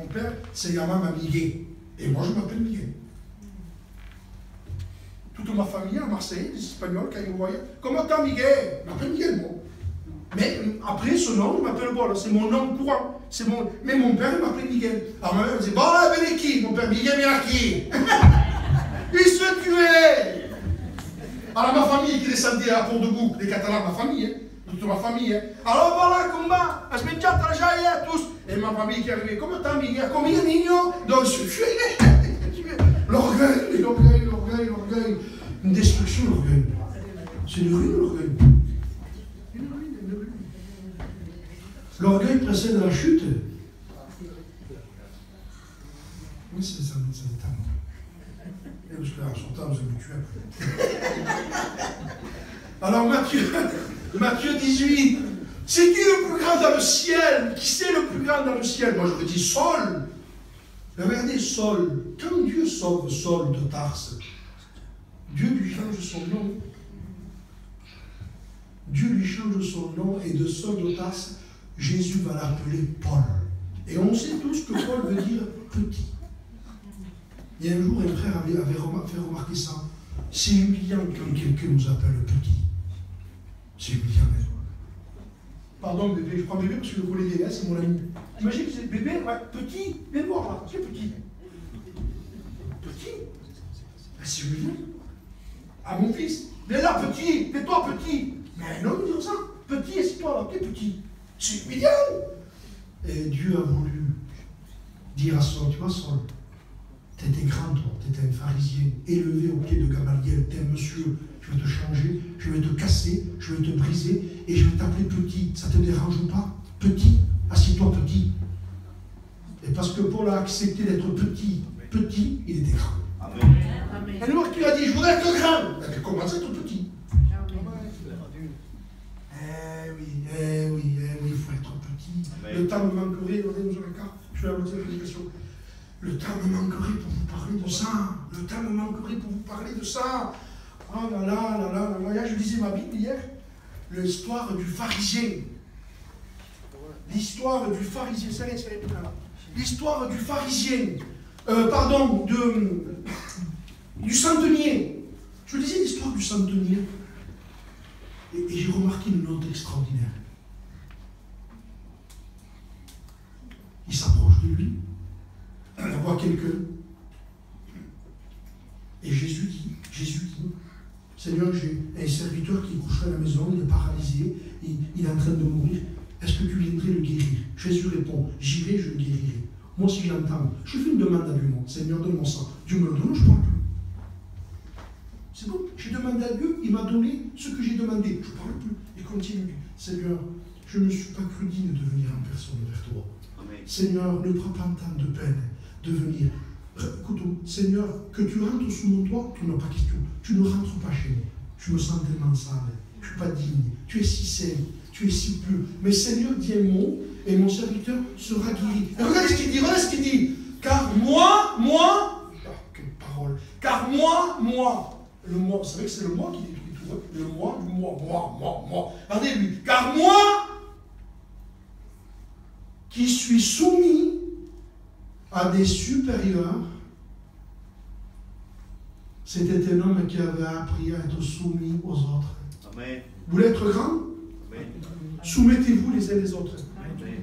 père, c'est Yamam Miguel. Et moi je m'appelle Miguel. Toute ma famille à Marseille, les Espagnols, quand ils me voyaient, comment t'as Miguel? Je m'appelle Miguel, moi. Mais après, ce nom, je m'appelle Paul. C'est mon nom courant. Mais mon père, il m'appelait Miguel. Alors ma mère me disait, bon, là, ben qui? Mon père, Miguel Miraki. Il se tuait. Alors ma famille qui descendait à Port-de-Bouc, les Catalans, ma famille, toute ma famille. Alors voilà, combat, je me tient à tous. Et ma famille qui arrivait, comment t'as Miguel? Combien mignon? Donc je suis l'orgueil. Une destruction, l'orgueil. C'est une ruine, l'orgueil. L'orgueil précède la chute. Oui, c'est ça, ça détend. Parce qu'en sortant, vous allez me tuer après. Alors, Matthieu 18, c'est qui le plus grand dans le ciel? Qui c'est le plus grand dans le ciel? Moi, j'aurais dit Saul. Regardez Saul. Quand Dieu sauve Saul de Tarse, Dieu lui change son nom. Dieu lui change son nom et de Saul de Tarse, Jésus va l'appeler Paul. Et on sait tous que Paul veut dire petit. Il y a un jour, un frère avait fait remarquer ça. C'est humiliant quand quelqu'un nous appelle petit. C'est humiliant. Pardon bébé, je prends bébé parce que le collègue est là, c'est mon ami. Imagine que c'est bébé, ouais, petit, viens voir là, c'est petit. Petit? C'est humiliant. Ah mon fils, viens là petit, fais-toi petit. Mais non, nous disons ça, petit, assieds-toi là, t'es petit. C'est humiliant. Et Dieu a voulu dire à Saul, tu vois Saul, t'étais grand toi, t'étais un pharisien, élevé au pied de Gamaliel, t'es un monsieur, je vais te changer, je vais te casser, je vais te briser, et je vais t'appeler petit, ça te dérange ou pas? Petit, assieds-toi petit. Et parce que Paul a accepté d'être petit, il était grand. Amen. Et le mec qui a dit, je voudrais être grand, il a commencé à être petit. Eh oui, il faut être petit. Amen. Le temps me manquerait, regardez nous je vais annoncer la prédication. Le temps me manquerait pour vous parler de ça. Le temps me manquerait pour vous parler de ça. Oh là là. Là, je lisais ma Bible hier. L'histoire du pharisien. L'histoire du pharisien. C'est rien, là. L'histoire du pharisien. Du centenier. Je lisais l'histoire du centenier. Et j'ai remarqué une note extraordinaire. Il s'approche de lui. Il voit quelqu'un. Et Jésus dit, Seigneur, j'ai un serviteur qui est couché à la maison, il est paralysé, il est en train de mourir. Est-ce que tu viendrais le guérir? Jésus répond, j'irai, je le guérirai. Moi, si j'entends, je fais une demande à Dieu, Seigneur, donne-moi ça. Dieu me le donne, je ne parle plus. C'est bon, j'ai demandé à Dieu, il m'a donné ce que j'ai demandé. Je ne parle plus. Il continue. Seigneur, je ne me suis pas cru digne de venir en personne vers toi. Amen. Seigneur, ne prends pas tant de peine de venir. Écoute, Seigneur, que tu rentres sous mon toit, tu n'as pas question. Tu ne rentres pas chez moi. Je me sens tellement sale. Je ne suis pas digne. Tu es si saint. Tu es si pur. Mais Seigneur, dis un mot et mon serviteur sera guéri. Et regarde ce qu'il dit. Car moi, quelle parole. Car moi. Le moi, vous savez que c'est le moi qui détruit tout. Hein? Le moi. Regardez lui. Car moi, qui suis soumis à des supérieurs, c'était un homme qui avait appris à être soumis aux autres. Amen. Vous voulez être grand? Amen. Soumettez-vous les uns les autres. Amen.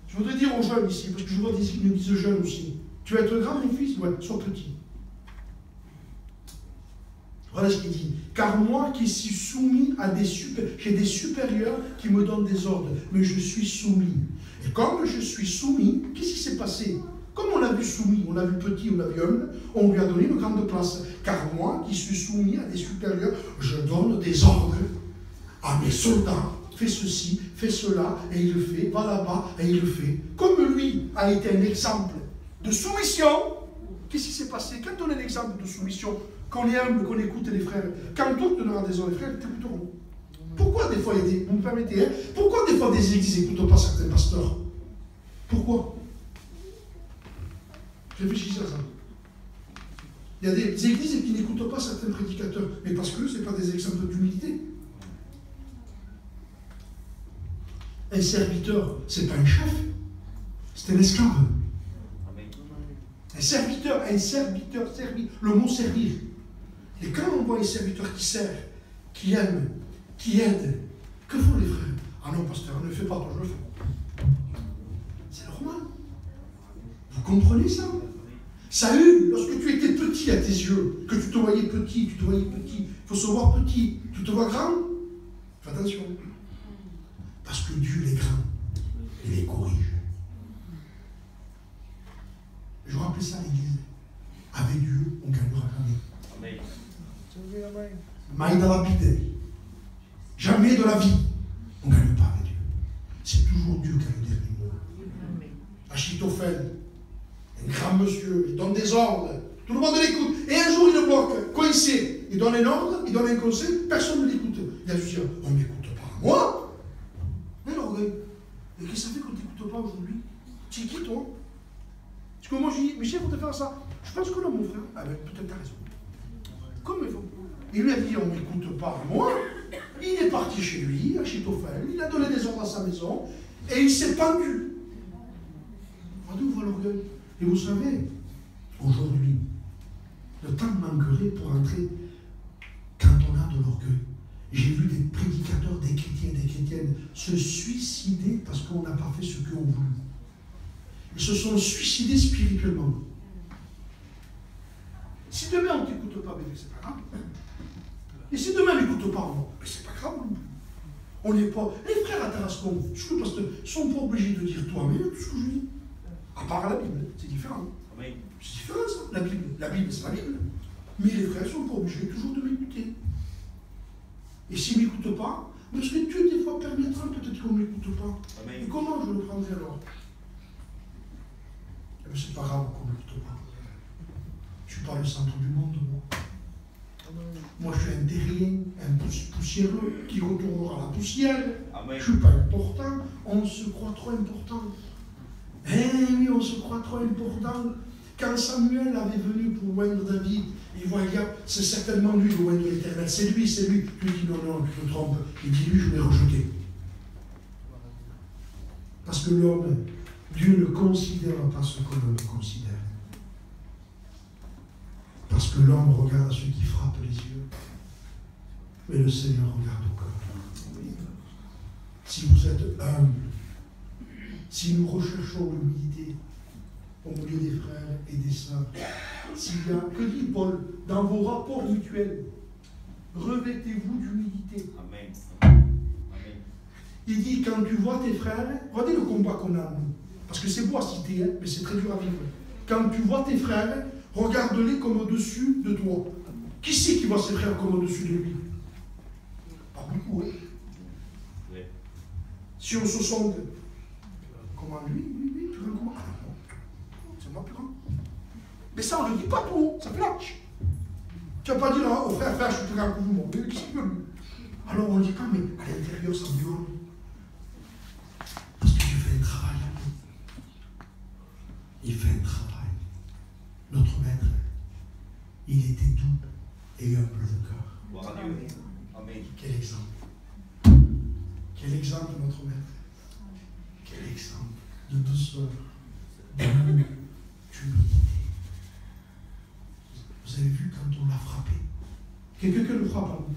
Je voudrais dire aux jeunes ici, parce que je vois des jeunes aussi. Tu veux être grand, mon fils? Ouais, sois petit. Voilà ce qu'il dit. Car moi qui suis soumis à j'ai des supérieurs qui me donnent des ordres, mais je suis soumis. Et comme je suis soumis, qu'est-ce qui s'est passé? Comme on l'a vu soumis, on l'a vu petit, on l'a vu humble, on lui a donné une grande place. Car moi qui suis soumis à des supérieurs, je donne des ordres à mes soldats. Fais ceci, fais cela, et il le fait. Va là-bas, et il le fait. Comme lui a été un exemple de soumission, qu'est-ce qui s'est passé? Quand on est un exemple de soumission, qu'on est humble, qu'on écoute les frères, quand d'autres te demandent des ordres, les frères t'écouteront. Pourquoi des fois, vous me permettez, hein, pourquoi des fois des églises n'écoutent pas certains pasteurs? Pourquoi? Réfléchissez à ça. Il y a des églises qui n'écoutent pas certains prédicateurs, mais parce que ce n'est pas des exemples d'humilité. Un serviteur, ce n'est pas un chef, c'est un esclave. Un serviteur, servir, le mot servir. Et quand on voit un serviteur qui sert, qui aime, qui aide, que font les frères? Ah non, pasteur, ne le fais pas, toi je le fais. C'est normal. Vous comprenez ça? Saül, lorsque tu étais petit à tes yeux, que tu te voyais petit, il faut se voir petit, tu te vois grand? Fais attention. Parce que Dieu est grand, il les corrige. Je rappelle ça à l'église. Avec Dieu, on gagnera jamais. Amen. Maï dans la vie. Jamais de la vie, on ne gagne pas avec Dieu. C'est toujours Dieu qui a le dernier mot. Achitophel, un grand monsieur, il donne des ordres, tout le monde l'écoute. Et un jour, il le bloque, coincé. Il donne un ordre, il donne un conseil, personne ne l'écoute. Il a juste dit, on ne m'écoute pas, moi. Mais l'orgueil. Et qu'est-ce que ça fait qu'on ne t'écoute pas aujourd'hui? Tu es qui, toi? Parce que moi je dis, Michel, il faut te faire ça. Je pense que là, mon frère, ah ben, peut-être t'as raison. Comme il faut. Il lui a dit, on ne m'écoute pas, moi. Il est parti chez lui, à Chitophel, il a donné des ordres à sa maison, et il s'est pendu. Regardez où va l'orgueil. Et vous savez, aujourd'hui, le temps manquerait pour entrer quand on a de l'orgueil. J'ai vu des prédicateurs, des chrétiens, des chrétiennes se suicider parce qu'on n'a pas fait ce qu'ils ont voulu. Ils se sont suicidés spirituellement. Si demain on ne t'écoute pas, c'est pas grave. Et si demain on n'écoute pas, c'est pas grave. On n'est pas. Les frères à Tarascon, je suis pasteur, ne sont pas obligés de dire toi, mais tout ce que je dis. À part la Bible, c'est différent. Oui. C'est différent ça. La Bible, c'est la Bible. Mais les frères ne sont pas obligés toujours de m'écouter. Et s'ils ne m'écoutent pas, parce que Dieu des fois permettra peut-être qu'on ne m'écoute pas. Amen. Et comment je le prendrai alors? Eh bien, c'est pas grave qu'on ne m'écoute pas. Je ne suis pas le centre du monde, moi. Moi, je suis un terrien, un poussiéreux qui retournera à la poussière. Amen. Je ne suis pas important. On se croit trop important. Eh oui, on se croit trop important. Quand Samuel avait venu pour oindre David, il voyait, c'est certainement lui le oindre de l'Éternel. C'est lui, c'est lui. Lui dit non, tu te trompes. Il dit lui, je l'ai rejeté. Parce que l'homme, Dieu ne considère pas ce que l'homme considère. Parce que l'homme regarde à ceux qui frappent les yeux. Mais le Seigneur regarde au cœur. Si vous êtes humble, si nous recherchons l'humilité au milieu des frères et des sœurs, s'il y a, que dit Paul, dans vos rapports mutuels, revêtez-vous d'humilité. Amen. Amen. Il dit, quand tu vois tes frères, regardez le combat qu'on a, nous. Parce que c'est beau à citer, hein, mais c'est très dur à vivre. Quand tu vois tes frères, regarde-les comme au-dessus de toi. Qui c'est qui voit ses frères comme au-dessus de lui? Pas beaucoup, hein. Oui. Si on se sonde, comment lui, plus grand comment? C'est moi plus grand. Mais ça, on ne le dit pas tout haut, ça flatche. Tu vas pas dire au frère, je suis plus grand que vous, mon Dieu, qui c'est que lui? Alors on ne dit pas, mais à l'intérieur, ça me hurle. Parce que Dieu fait un travail. Il fait un travail. Notre maître, il était doux et humble de cœur. Gloire à Dieu. Amen. Quel exemple. Quel exemple, notre maître. Quel exemple de douceur, d'amour, d'humilité. Vous avez vu quand on l'a frappé? Quelqu'un le frappe à vous.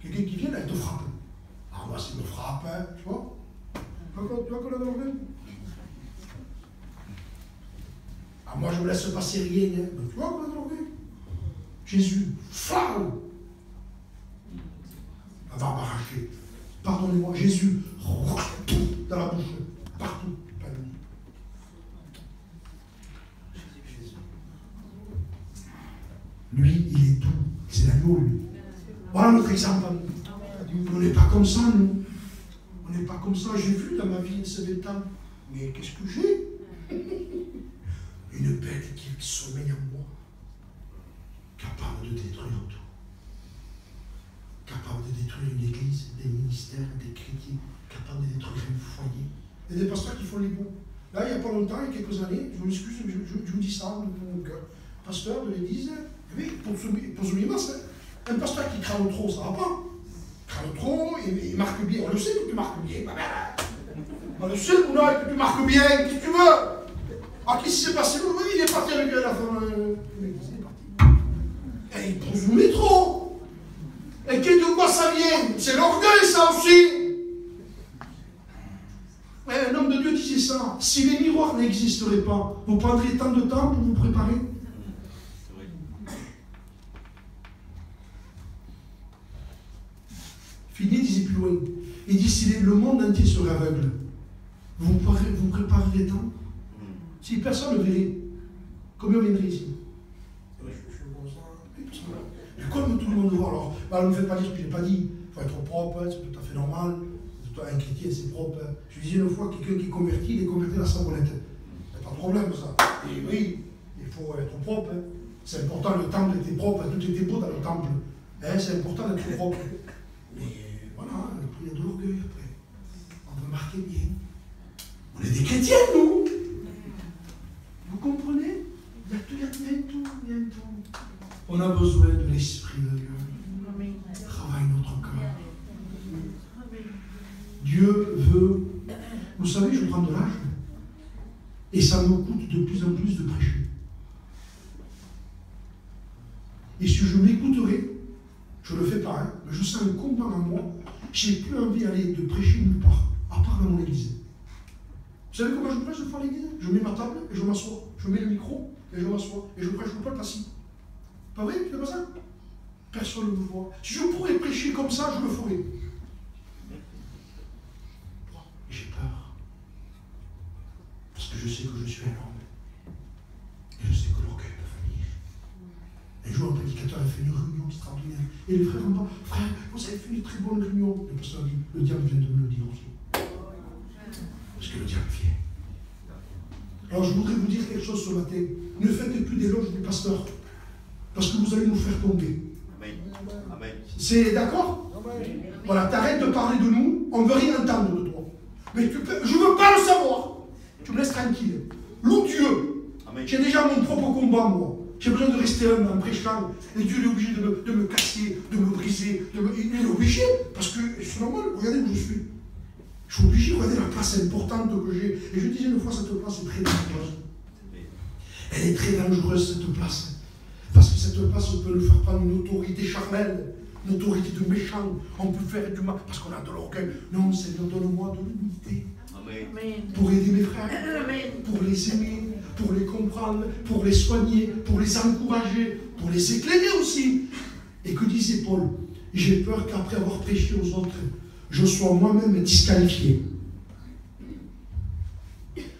Quelqu'un qui vient là, il te frappe. Ah, moi, s'il me frappe, hein, tu vois? Tu vois qu'on a dans l'orgueil? Ah, moi, je ne vous laisse passer rien, hein. Donc, tu vois qu'on a dans l'orgueil? Jésus, flau! Elle va m'arracher. Pardonnez-moi, Jésus, dans la bouche, partout. Lui, il est doux. C'est l'agneau, lui. Voilà notre exemple. On n'est pas comme ça, nous. On n'est pas comme ça. J'ai vu dans ma vie ce bétail. Mais qu'est-ce que j'ai? Une bête qui sommeille en moi. Capable de détruire tout. Capable de détruire une église, des ministères, des chrétiens. Capable de détruire un foyer. Il y a des pasteurs qui font les bons. Là, il n'y a pas longtemps, il y a quelques années, je m'excuse, je vous dis ça de mon cœur. Pasteur de l'église, oui, pour souligner ça. Un pasteur qui crame trop, ça ne va pas. Crame trop, il marque bien. On le sait que tu marques bien. On le sait que tu marques bien, qu'est-ce que tu veux? Ah, qu'est-ce qui s'est passé? Il est parti avec la femme. Il est parti. Et il présume trop. Et de quoi ça vient? C'est l'orgueil, ça aussi. Un homme de Dieu disait ça. Si les miroirs n'existeraient pas, vous prendriez tant de temps pour vous préparer? Fini disait plus loin. Il dit, si le monde entier serait aveugle, vous prépareriez tant? Si personne ne verrait, combien viendrait ici? Comme tout le monde voit, alors, ne me faites pas dire ce que je n'ai pas dit. Il faut être propre, c'est tout à fait normal. Un chrétien, c'est propre. Je disais une fois, quelqu'un qui est converti, il est converti à la savonnette. Il n'y a pas de problème, ça. Et oui, il faut être propre. C'est important, le temple était propre, tout était beau dans le temple. C'est important d'être propre. Mais voilà, le prix est de l'eau. très bien. On est des chrétiens, nous. Vous comprenez? Il y a tout. On a besoin de l'Esprit de Dieu. Travaille notre cœur. Dieu veut. Vous savez, je prends de l'âge. Et ça me coûte de plus en plus de prêcher. Et si je m'écouterais, je ne le fais pas, hein, mais je sens un combat en moi, j'ai plus envie d'aller de prêcher nulle part, à part dans mon église. Vous savez comment je prêche de faire l'église? Je mets ma table et je m'assois. Je mets le micro et je m'assois. Et je prêche le peuple assis. Pas vrai? C'est pas ça? Personne ne me voit. Si je pourrais prêcher comme ça, je le ferais. J'ai peur. Parce que je sais que je suis un homme. Et je sais que l'orgueil peut venir. Un jour, un prédicateur a fait une réunion extraordinaire. Et les frères ont dit, frère, vous avez fait une très bonne réunion. Le pasteur a dit, le diable vient de me le dire aussi. Parce que le diable vient. Alors je voudrais vous dire quelque chose ce matin. Ne faites plus d'éloges du pasteur. Parce que vous allez nous faire tomber. Amen. C'est d'accord? Voilà, t'arrêtes de parler de nous, on ne veut rien entendre de toi. Mais je ne veux pas le savoir. Tu me laisses tranquille. Loue Dieu. J'ai déjà mon propre combat, moi. J'ai besoin de rester humble en prêchant. Et Dieu est obligé de me casser, de me briser. Il est obligé. Parce que c'est normal, regardez où je suis. Je suis obligé, regardez la place importante que j'ai. Et je disais une fois, cette place est très dangereuse. Elle est très dangereuse, cette place. Parce que cette place peut nous faire prendre une autorité charnelle, une autorité de méchant. On peut faire du mal parce qu'on a de l'orgueil. Non, Seigneur, donne-moi de l'humilité. Pour aider mes frères, pour les aimer, pour les comprendre, pour les soigner, pour les encourager, pour les éclairer aussi. Et que disait Paul? J'ai peur qu'après avoir prêché aux autres, je sois moi-même disqualifié.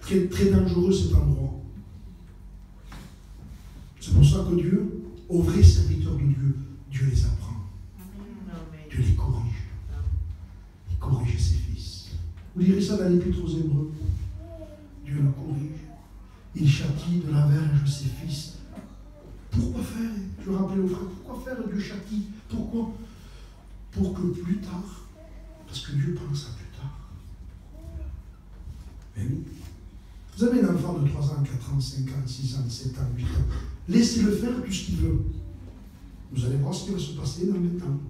Très, très dangereux cet endroit. C'est pour ça que Dieu, aux vrais serviteurs de Dieu, Dieu les apprend. Dieu les corrige. Il corrige ses fils. Vous lirez ça dans l'Épître aux Hébreux. Dieu le corrige. Il châtie de la verge ses fils. Pourquoi faire? Je rappelle aux frères, pourquoi faire Dieu châtie? Pourquoi? Pour que plus tard, parce que Dieu pense à plus tard. Mais oui. Vous avez un enfant de 3 ans, 4 ans, 5 ans, 6 ans, 7 ans, 8 ans. Laissez-le faire tout ce qu'il veut. Vous allez voir ce qui va se passer dans le temps.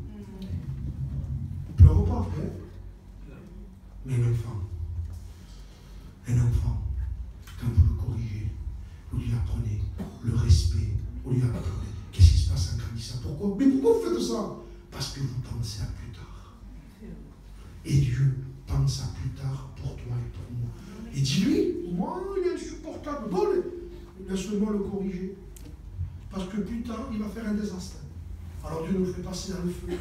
Il ne pleure pas après. Mais un enfant, quand vous le corrigez, vous lui apprenez le respect, vous lui apprenez qu'est-ce qui se passe en grandissant. Pourquoi? Mais pourquoi vous faites ça? Parce que vous pensez à plus tard. Et Dieu pense à plus tard pour toi et pour moi. Et dis-lui, moi, il est insupportable. Bon, laisse-moi le corriger. Parce que plus tard, il va faire un désastre. Alors Dieu nous fait passer dans le feu,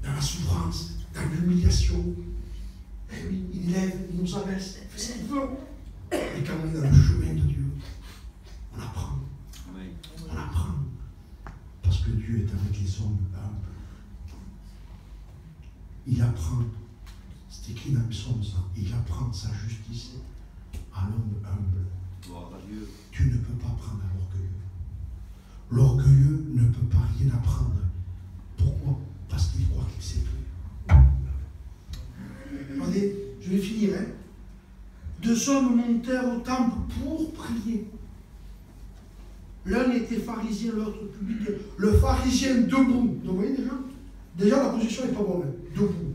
dans la souffrance, dans l'humiliation. Et oui, il lève, il nous abaisse, il fait ce qu'il veut. Et quand on est dans le chemin de Dieu, on apprend. On apprend. Parce que Dieu est avec les hommes humbles. Il apprend. C'est écrit dans le psaume ça. Il apprend sa justice à l'homme humble. Tu ne peux pas prendre à l'orgueilleux. L'orgueilleux ne peut pas rien apprendre. Pourquoi? Parce qu'il croit qu'il sait tout. Regardez, je vais finir. 2 hommes montèrent au temple pour prier. L'un était pharisien, l'autre publicain. Le pharisien debout. Donc vous voyez déjà la position n'est pas bonne. Debout.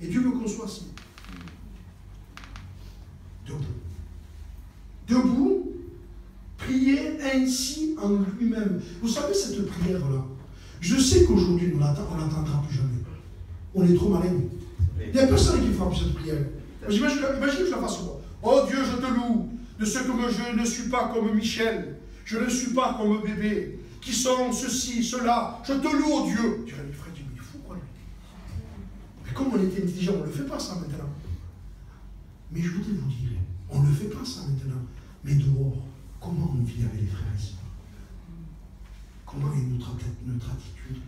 Et Dieu veut qu'on soit assis. Debout, prier ainsi en lui-même. Vous savez cette prière-là, je sais qu'aujourd'hui, on ne l'attendra plus jamais. On est trop malin. Il n'y a personne qui fera cette prière. Imagine que je la fasse moi. Oh Dieu, je te loue de ce que je ne suis pas comme Michel, je ne suis pas comme bébé, qui sont ceci, cela. Je te loue, oh Dieu. Tu dirais, les frères, il est fou, quoi. Mais comme on était intelligent, on ne le fait pas ça maintenant. Mais je voudrais vous dire, on ne le fait pas ça maintenant. Mais dehors, comment on vit avec les frères et sœurs? Comment est notre attitude?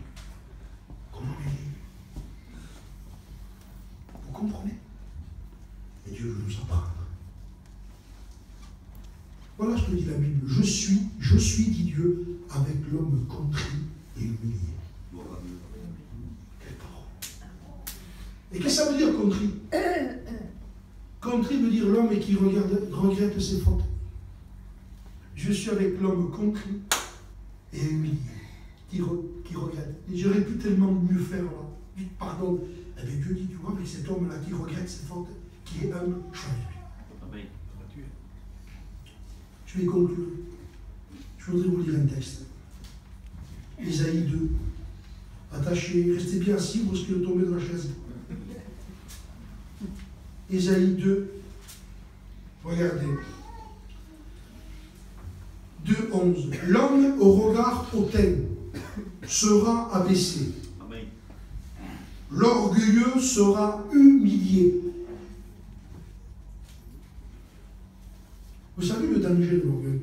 Comment elle est? Vous comprenez? Et Dieu veut nous apprendre. Voilà ce que dit la Bible. Je suis, dit Dieu, avec l'homme contrit et humilié. Quelle parole! Et qu'est-ce que ça veut dire contrit? Contrit veut dire l'homme qui regrette ses fautes. Je suis avec l'homme contrit et humilié, qui regrette. Et j'aurais pu tellement mieux faire là. Dites pardon. Eh bien Dieu dit, tu vois, avec cet homme-là qui regrette ses fautes, qui est humble, je suis avec lui. Je vais conclure. Je voudrais vous lire un texte. Ésaïe 2. Attachez, restez bien assis, vous risquez de tomber de la chaise. Ésaïe 2. Regardez. 2:11. L'homme au regard hautain sera abaissé. Amen. L'orgueilleux sera humilié. Vous savez le danger de l'orgueil?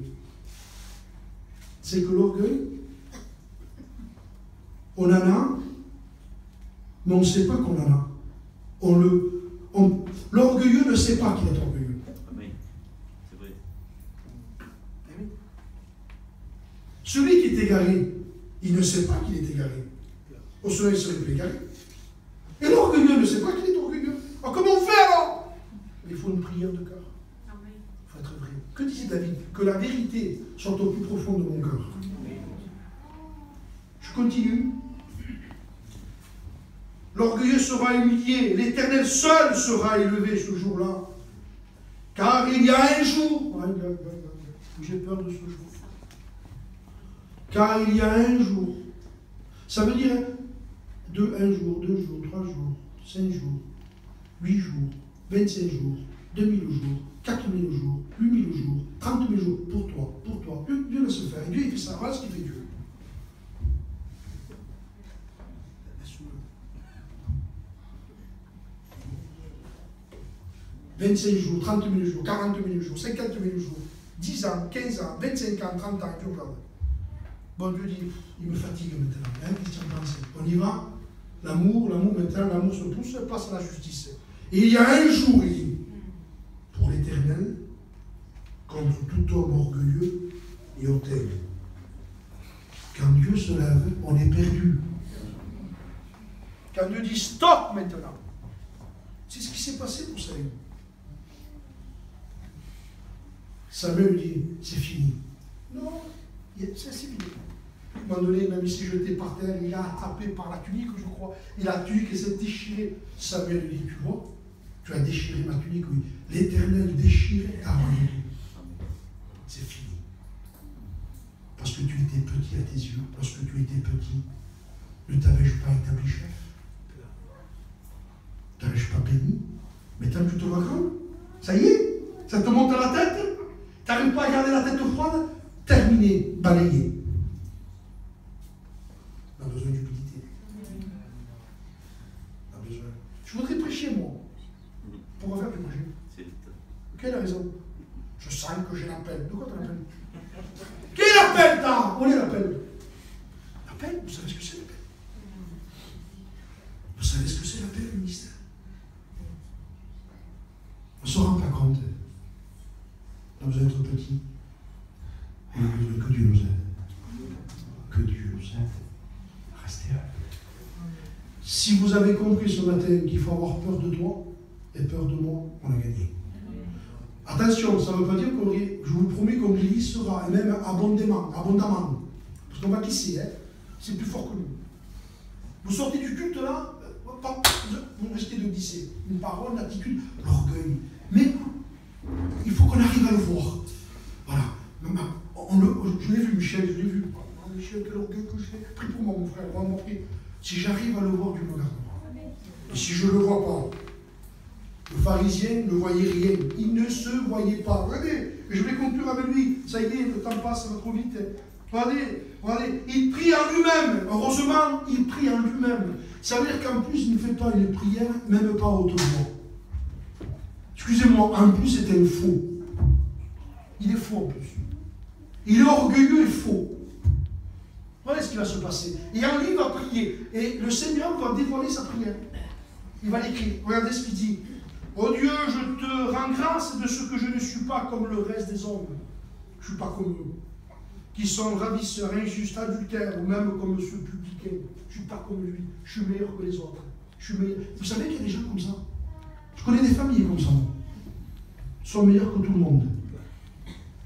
C'est que l'orgueil, on en a, mais on ne sait pas qu'on en a. L'orgueilleux ne sait pas qu'il est orgueilleux. Amen. C'est vrai. Celui qui est égaré, il ne sait pas qu'il est égaré. Au soleil, il serait plus égaré. Et l'orgueilleux ne sait pas qu'il est orgueilleux. Alors comment on fait alors? Il faut une prière de cœur. Il faut être vrai. Que disait David? Que la vérité soit au plus profond de mon cœur. Je continue. L'orgueilleux sera humilié, l'Éternel seul sera élevé ce jour-là. Car il y a un jour, j'ai peur de ce jour. Car il y a un jour, ça veut dire un jour, 2 jours, 3 jours, 5 jours, 8 jours, 25 jours, 2000 jours, 4000 jours, 8000 jours, 30 000 jours, pour toi. Dieu laisse faire. Et Dieu, il fait ça. Voilà ce qu'il fait Dieu. 25 jours, 30 000 jours, 40 000 jours, 50 000 jours, 10 ans, 15 ans, 25 ans, 30 ans, Dieu regarde. Bon, Dieu dit, il me fatigue maintenant. Hein, Christian pense. On y va. L'amour maintenant, l'amour se pousse, passe à la justice. Et il y a un jour, il dit, pour l'Éternel, contre tout homme orgueilleux et hautain. Quand Dieu se lève, on est perdu. Quand Dieu dit stop maintenant, c'est ce qui s'est passé pour Saül. Samuel dit, c'est fini. Non, c'est fini. À un moment donné, même s'il s'est jeté par terre, il a attrapé par la tunique, je crois. Et la tunique s'est déchirée. Samuel lui dit, tu vois, tu as déchiré ma tunique, oui. L'Éternel déchire ta tunique. C'est fini. Parce que tu étais petit à tes yeux, lorsque tu étais petit, ne t'avais-je pas établi chef? Ne t'avais-je pas béni? Maintenant tu te vois grand. Ça y est, ça te monte à la tête. Tu n'arrives pas à garder la tête froide. Terminé, balayé. On a besoin d'humilité. On a besoin. Je voudrais prêcher, moi. Pour refaire du prêcher. Quelle est la raison? Je sens que j'ai l'appel. De quoi tu l'appelles? Qui l'appelle, t'as? On est l'appel. L'appel, vous savez ce que c'est l'appel? Vous savez ce que c'est l'appel, le ministère? On ne se rend pas compte. On a besoin d'être petit. On a besoin que Dieu nous aide. Que Dieu nous aide. Restez là. Si vous avez compris ce matin qu'il faut avoir peur de toi et peur de moi, on a gagné. Attention, ça ne veut pas dire qu'on, je vous promets qu'on glissera, et même abondamment. Parce qu'on va glisser, hein. C'est plus fort que nous. Vous sortez du culte là, vous restez de glisser. Une parole, une attitude, l'orgueil. Mais il faut qu'on arrive à le voir. Voilà. Je l'ai vu, Michel, je l'ai vu. Oh, Michel, quel orgueil que j'ai. Prie pour moi, mon frère, vraiment prie. Si j'arrive à le voir, Dieu me regardera. Et si je ne le vois pas, le pharisien ne voyait rien. Il ne se voyait pas. Regardez, je vais conclure avec lui. Ça y est, le temps passe, ça va trop vite. Regardez, il prie en lui-même. Heureusement, il prie en lui-même. Ça veut dire qu'en plus, il ne fait pas une prière, même pas à haute voix. Excusez-moi, en plus, c'est un faux. Il est faux en plus. Il est orgueilleux et faux. Voilà ce qui va se passer. Et en lui, il va prier. Et le Seigneur va dévoiler sa prière. Il va l'écrire. Regardez ce qu'il dit. Oh Dieu, je te rends grâce de ce que je ne suis pas comme le reste des hommes. Je ne suis pas comme eux. Qui sont ravisseurs, injustes, adultères, ou même comme ceux publicains. Je ne suis pas comme lui. Je suis meilleur que les autres. Vous savez qu'il y a des gens comme ça. Je connais des familles comme ça. Ils sont meilleurs que tout le monde.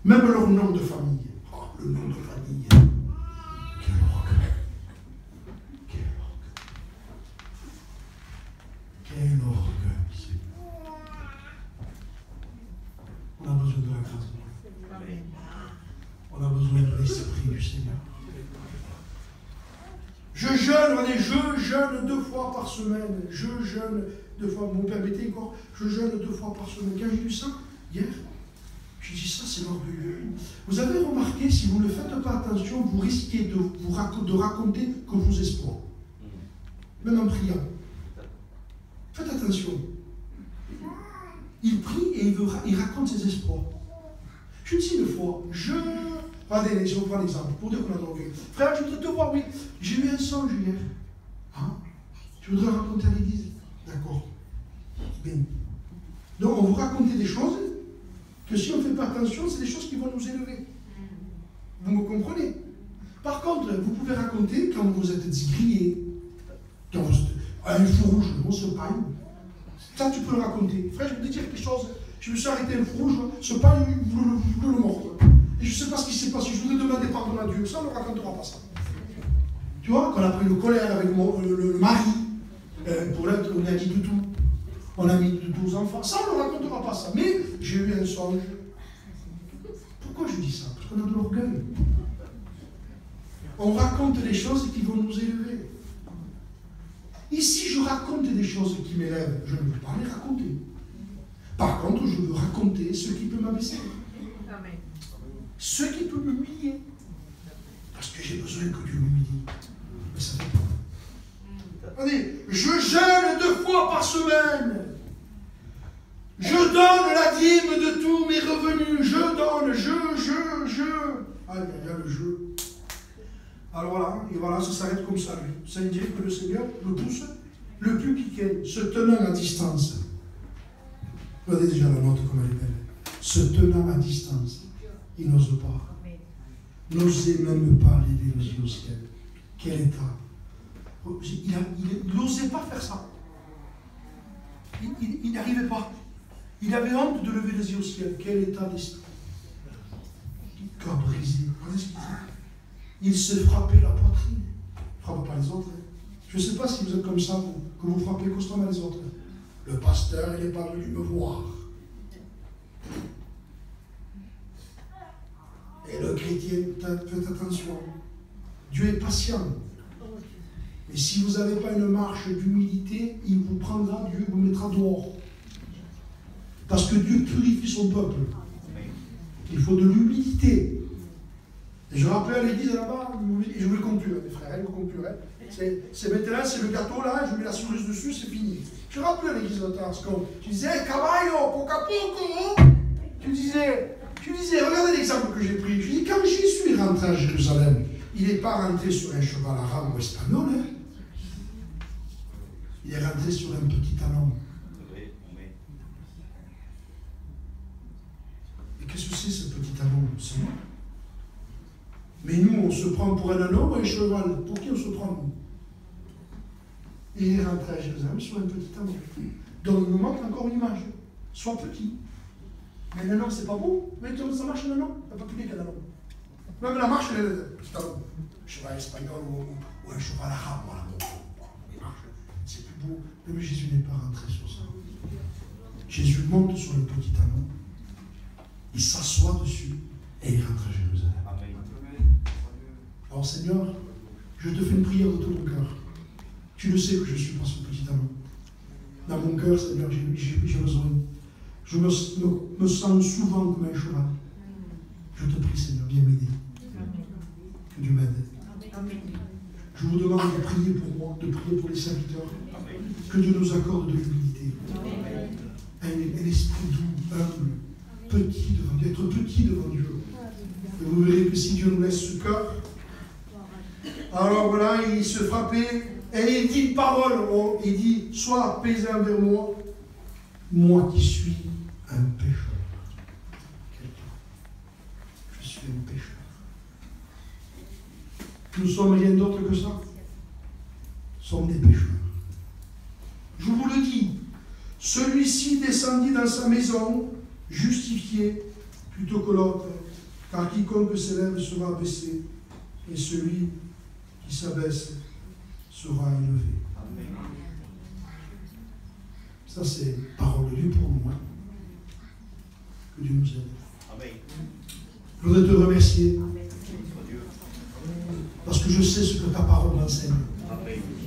Même leur nom de famille. Oh, le nom de famille. Quel orgueil. Quel orgueil. Quel orgueil. On a besoin de la grâce de Dieu. On a besoin de l'Esprit du Seigneur. Je jeûne, regardez, je jeûne 2 fois par semaine. Je jeûne 2 fois. Mon père m'était encore, je jeûne 2 fois par semaine. Quand j'ai lu ça, hier, j'ai dit ça, c'est l'orgueil. Vous avez remarqué, si vous ne faites pas attention, vous risquez de raconter que vos espoirs. Même en priant. Faites attention. Il prie et il raconte ses espoirs. Je dis une fois, Regardez, je vous prends l'exemple, pour dire qu'on a l'orgueil. Frère, je voudrais te voir, oui. J'ai eu un songe hier. Hein? Tu voudrais raconter à l'église? D'accord. Bien. Donc, on vous raconte des choses que si on ne fait pas attention, c'est des choses qui vont nous élever. Vous me comprenez? Par contre, vous pouvez raconter quand vous êtes grillé, quand vous êtes à un feu rouge, on se paille. Ça, tu peux le raconter. Frère, je vais te dire quelque chose. Je me suis arrêté à un feu rouge, ce paille, vous le mordre. Et je ne sais pas ce qui s'est passé. Je voudrais demander pardon à Dieu. Ça, on ne racontera pas ça. Tu vois, qu'on a pris le colère avec le mari, pour l'être, on a dit de tout. On a mis de 12 enfants. Ça, on ne racontera pas ça. Mais j'ai eu un songe. Pourquoi je dis ça? Parce qu'on a de l'orgueil. On raconte des choses qui vont nous élever. Ici, je raconte des choses qui m'élèvent. Je ne veux pas les raconter. Par contre, je veux raconter ce qui peut m'abaisser. Ce qui peut m'humilier. Parce que j'ai besoin que Dieu m'humilie. Mais ça fait pas. Regardez, je jeûne 2 fois par semaine. Je donne la dîme de tous mes revenus. Je donne, Ah, il y a le jeu. Alors voilà, et voilà, ça s'arrête comme ça, lui. Ça veut dire que le Seigneur le pousse le plus piqué, se tenant à distance. Regardez déjà la note comme elle est belle. Se tenant à distance. Il n'ose pas. N'osait même pas lever les yeux au ciel. Quel état. Il n'osait pas faire ça. Il n'arrivait pas. Il avait honte de lever les yeux au ciel. Quel état d'esprit. Cœur brisé. Regardez ce qu'il dit. Il se frappait la poitrine. Il ne frappe pas les autres. Je ne sais pas si vous êtes comme ça, que vous frappez constamment les autres. Le pasteur, il n'est pas venu me voir. Et le chrétien, faites attention. Dieu est patient. Mais si vous n'avez pas une marche d'humilité, il vous prendra, Dieu vous mettra dehors. Parce que Dieu purifie son peuple. Il faut de l'humilité. Et je rappelle à l'église là-bas, et je vais conclure, mes frères, je vais conclure. C'est maintenant, c'est le gâteau là, je mets la cerise dessus, c'est fini. Je rappelle à l'église de Tarascon, tu disais, caballo, poco a poco. Tu disais, regardez l'exemple que j'ai pris. Je dis, quand j'y suis rentré à Jérusalem, il n'est pas rentré sur un cheval arabe ou espagnol, hein. Il est rentré sur un petit talon. Et qu'est-ce que c'est ce petit talon? C'est moi. Mais nous, on se prend pour un homme ou un cheval. Pour qui on se prend, nous? Et il est rentré à Jérusalem sur un petit talon. Donc, il nous manque encore une image. Sois petit. Mais un homme, c'est pas beau. Mais ça marche un homme? Il n'y a pas plus bien qu'un homme. Même la marche, elle est le petit talon. Un cheval espagnol ou un cheval arabe, voilà. Il marche. C'est plus beau. Mais Jésus n'est pas rentré sur ça. Jésus monte sur le petit talon. Il s'assoit dessus et il rentre à Jérusalem. Alors Seigneur, je te fais une prière de tout mon cœur. Tu le sais que je suis pas ce petit talon. Dans mon cœur, Seigneur, j'ai besoin. Je me sens souvent comme un cheval. Je te prie, Seigneur, viens m'aider. Que Dieu m'aide. Je vous demande de prier pour moi, de prier pour les serviteurs. Que Dieu nous accorde de l'humilité. Un esprit doux, humble, petit devant Dieu, être petit devant Dieu. Et vous verrez que si Dieu nous laisse ce cœur, alors voilà, il se frappait et il dit une parole, il dit, sois paysan vers moi, moi qui suis un pécheur. Je suis un pécheur. Nous sommes rien d'autre que ça. Nous sommes des pécheurs. Je vous le dis, celui-ci descendit dans sa maison, justifié, plutôt que l'autre, car quiconque s'élève sera abaissé, et celui qui s'abaisse sera élevé. Amen. Ça, c'est parole de Dieu pour nous. Hein. Que Dieu nous aide. Amen. Je voudrais te remercier Dieu. parce que je sais ce que ta parole m'enseigne.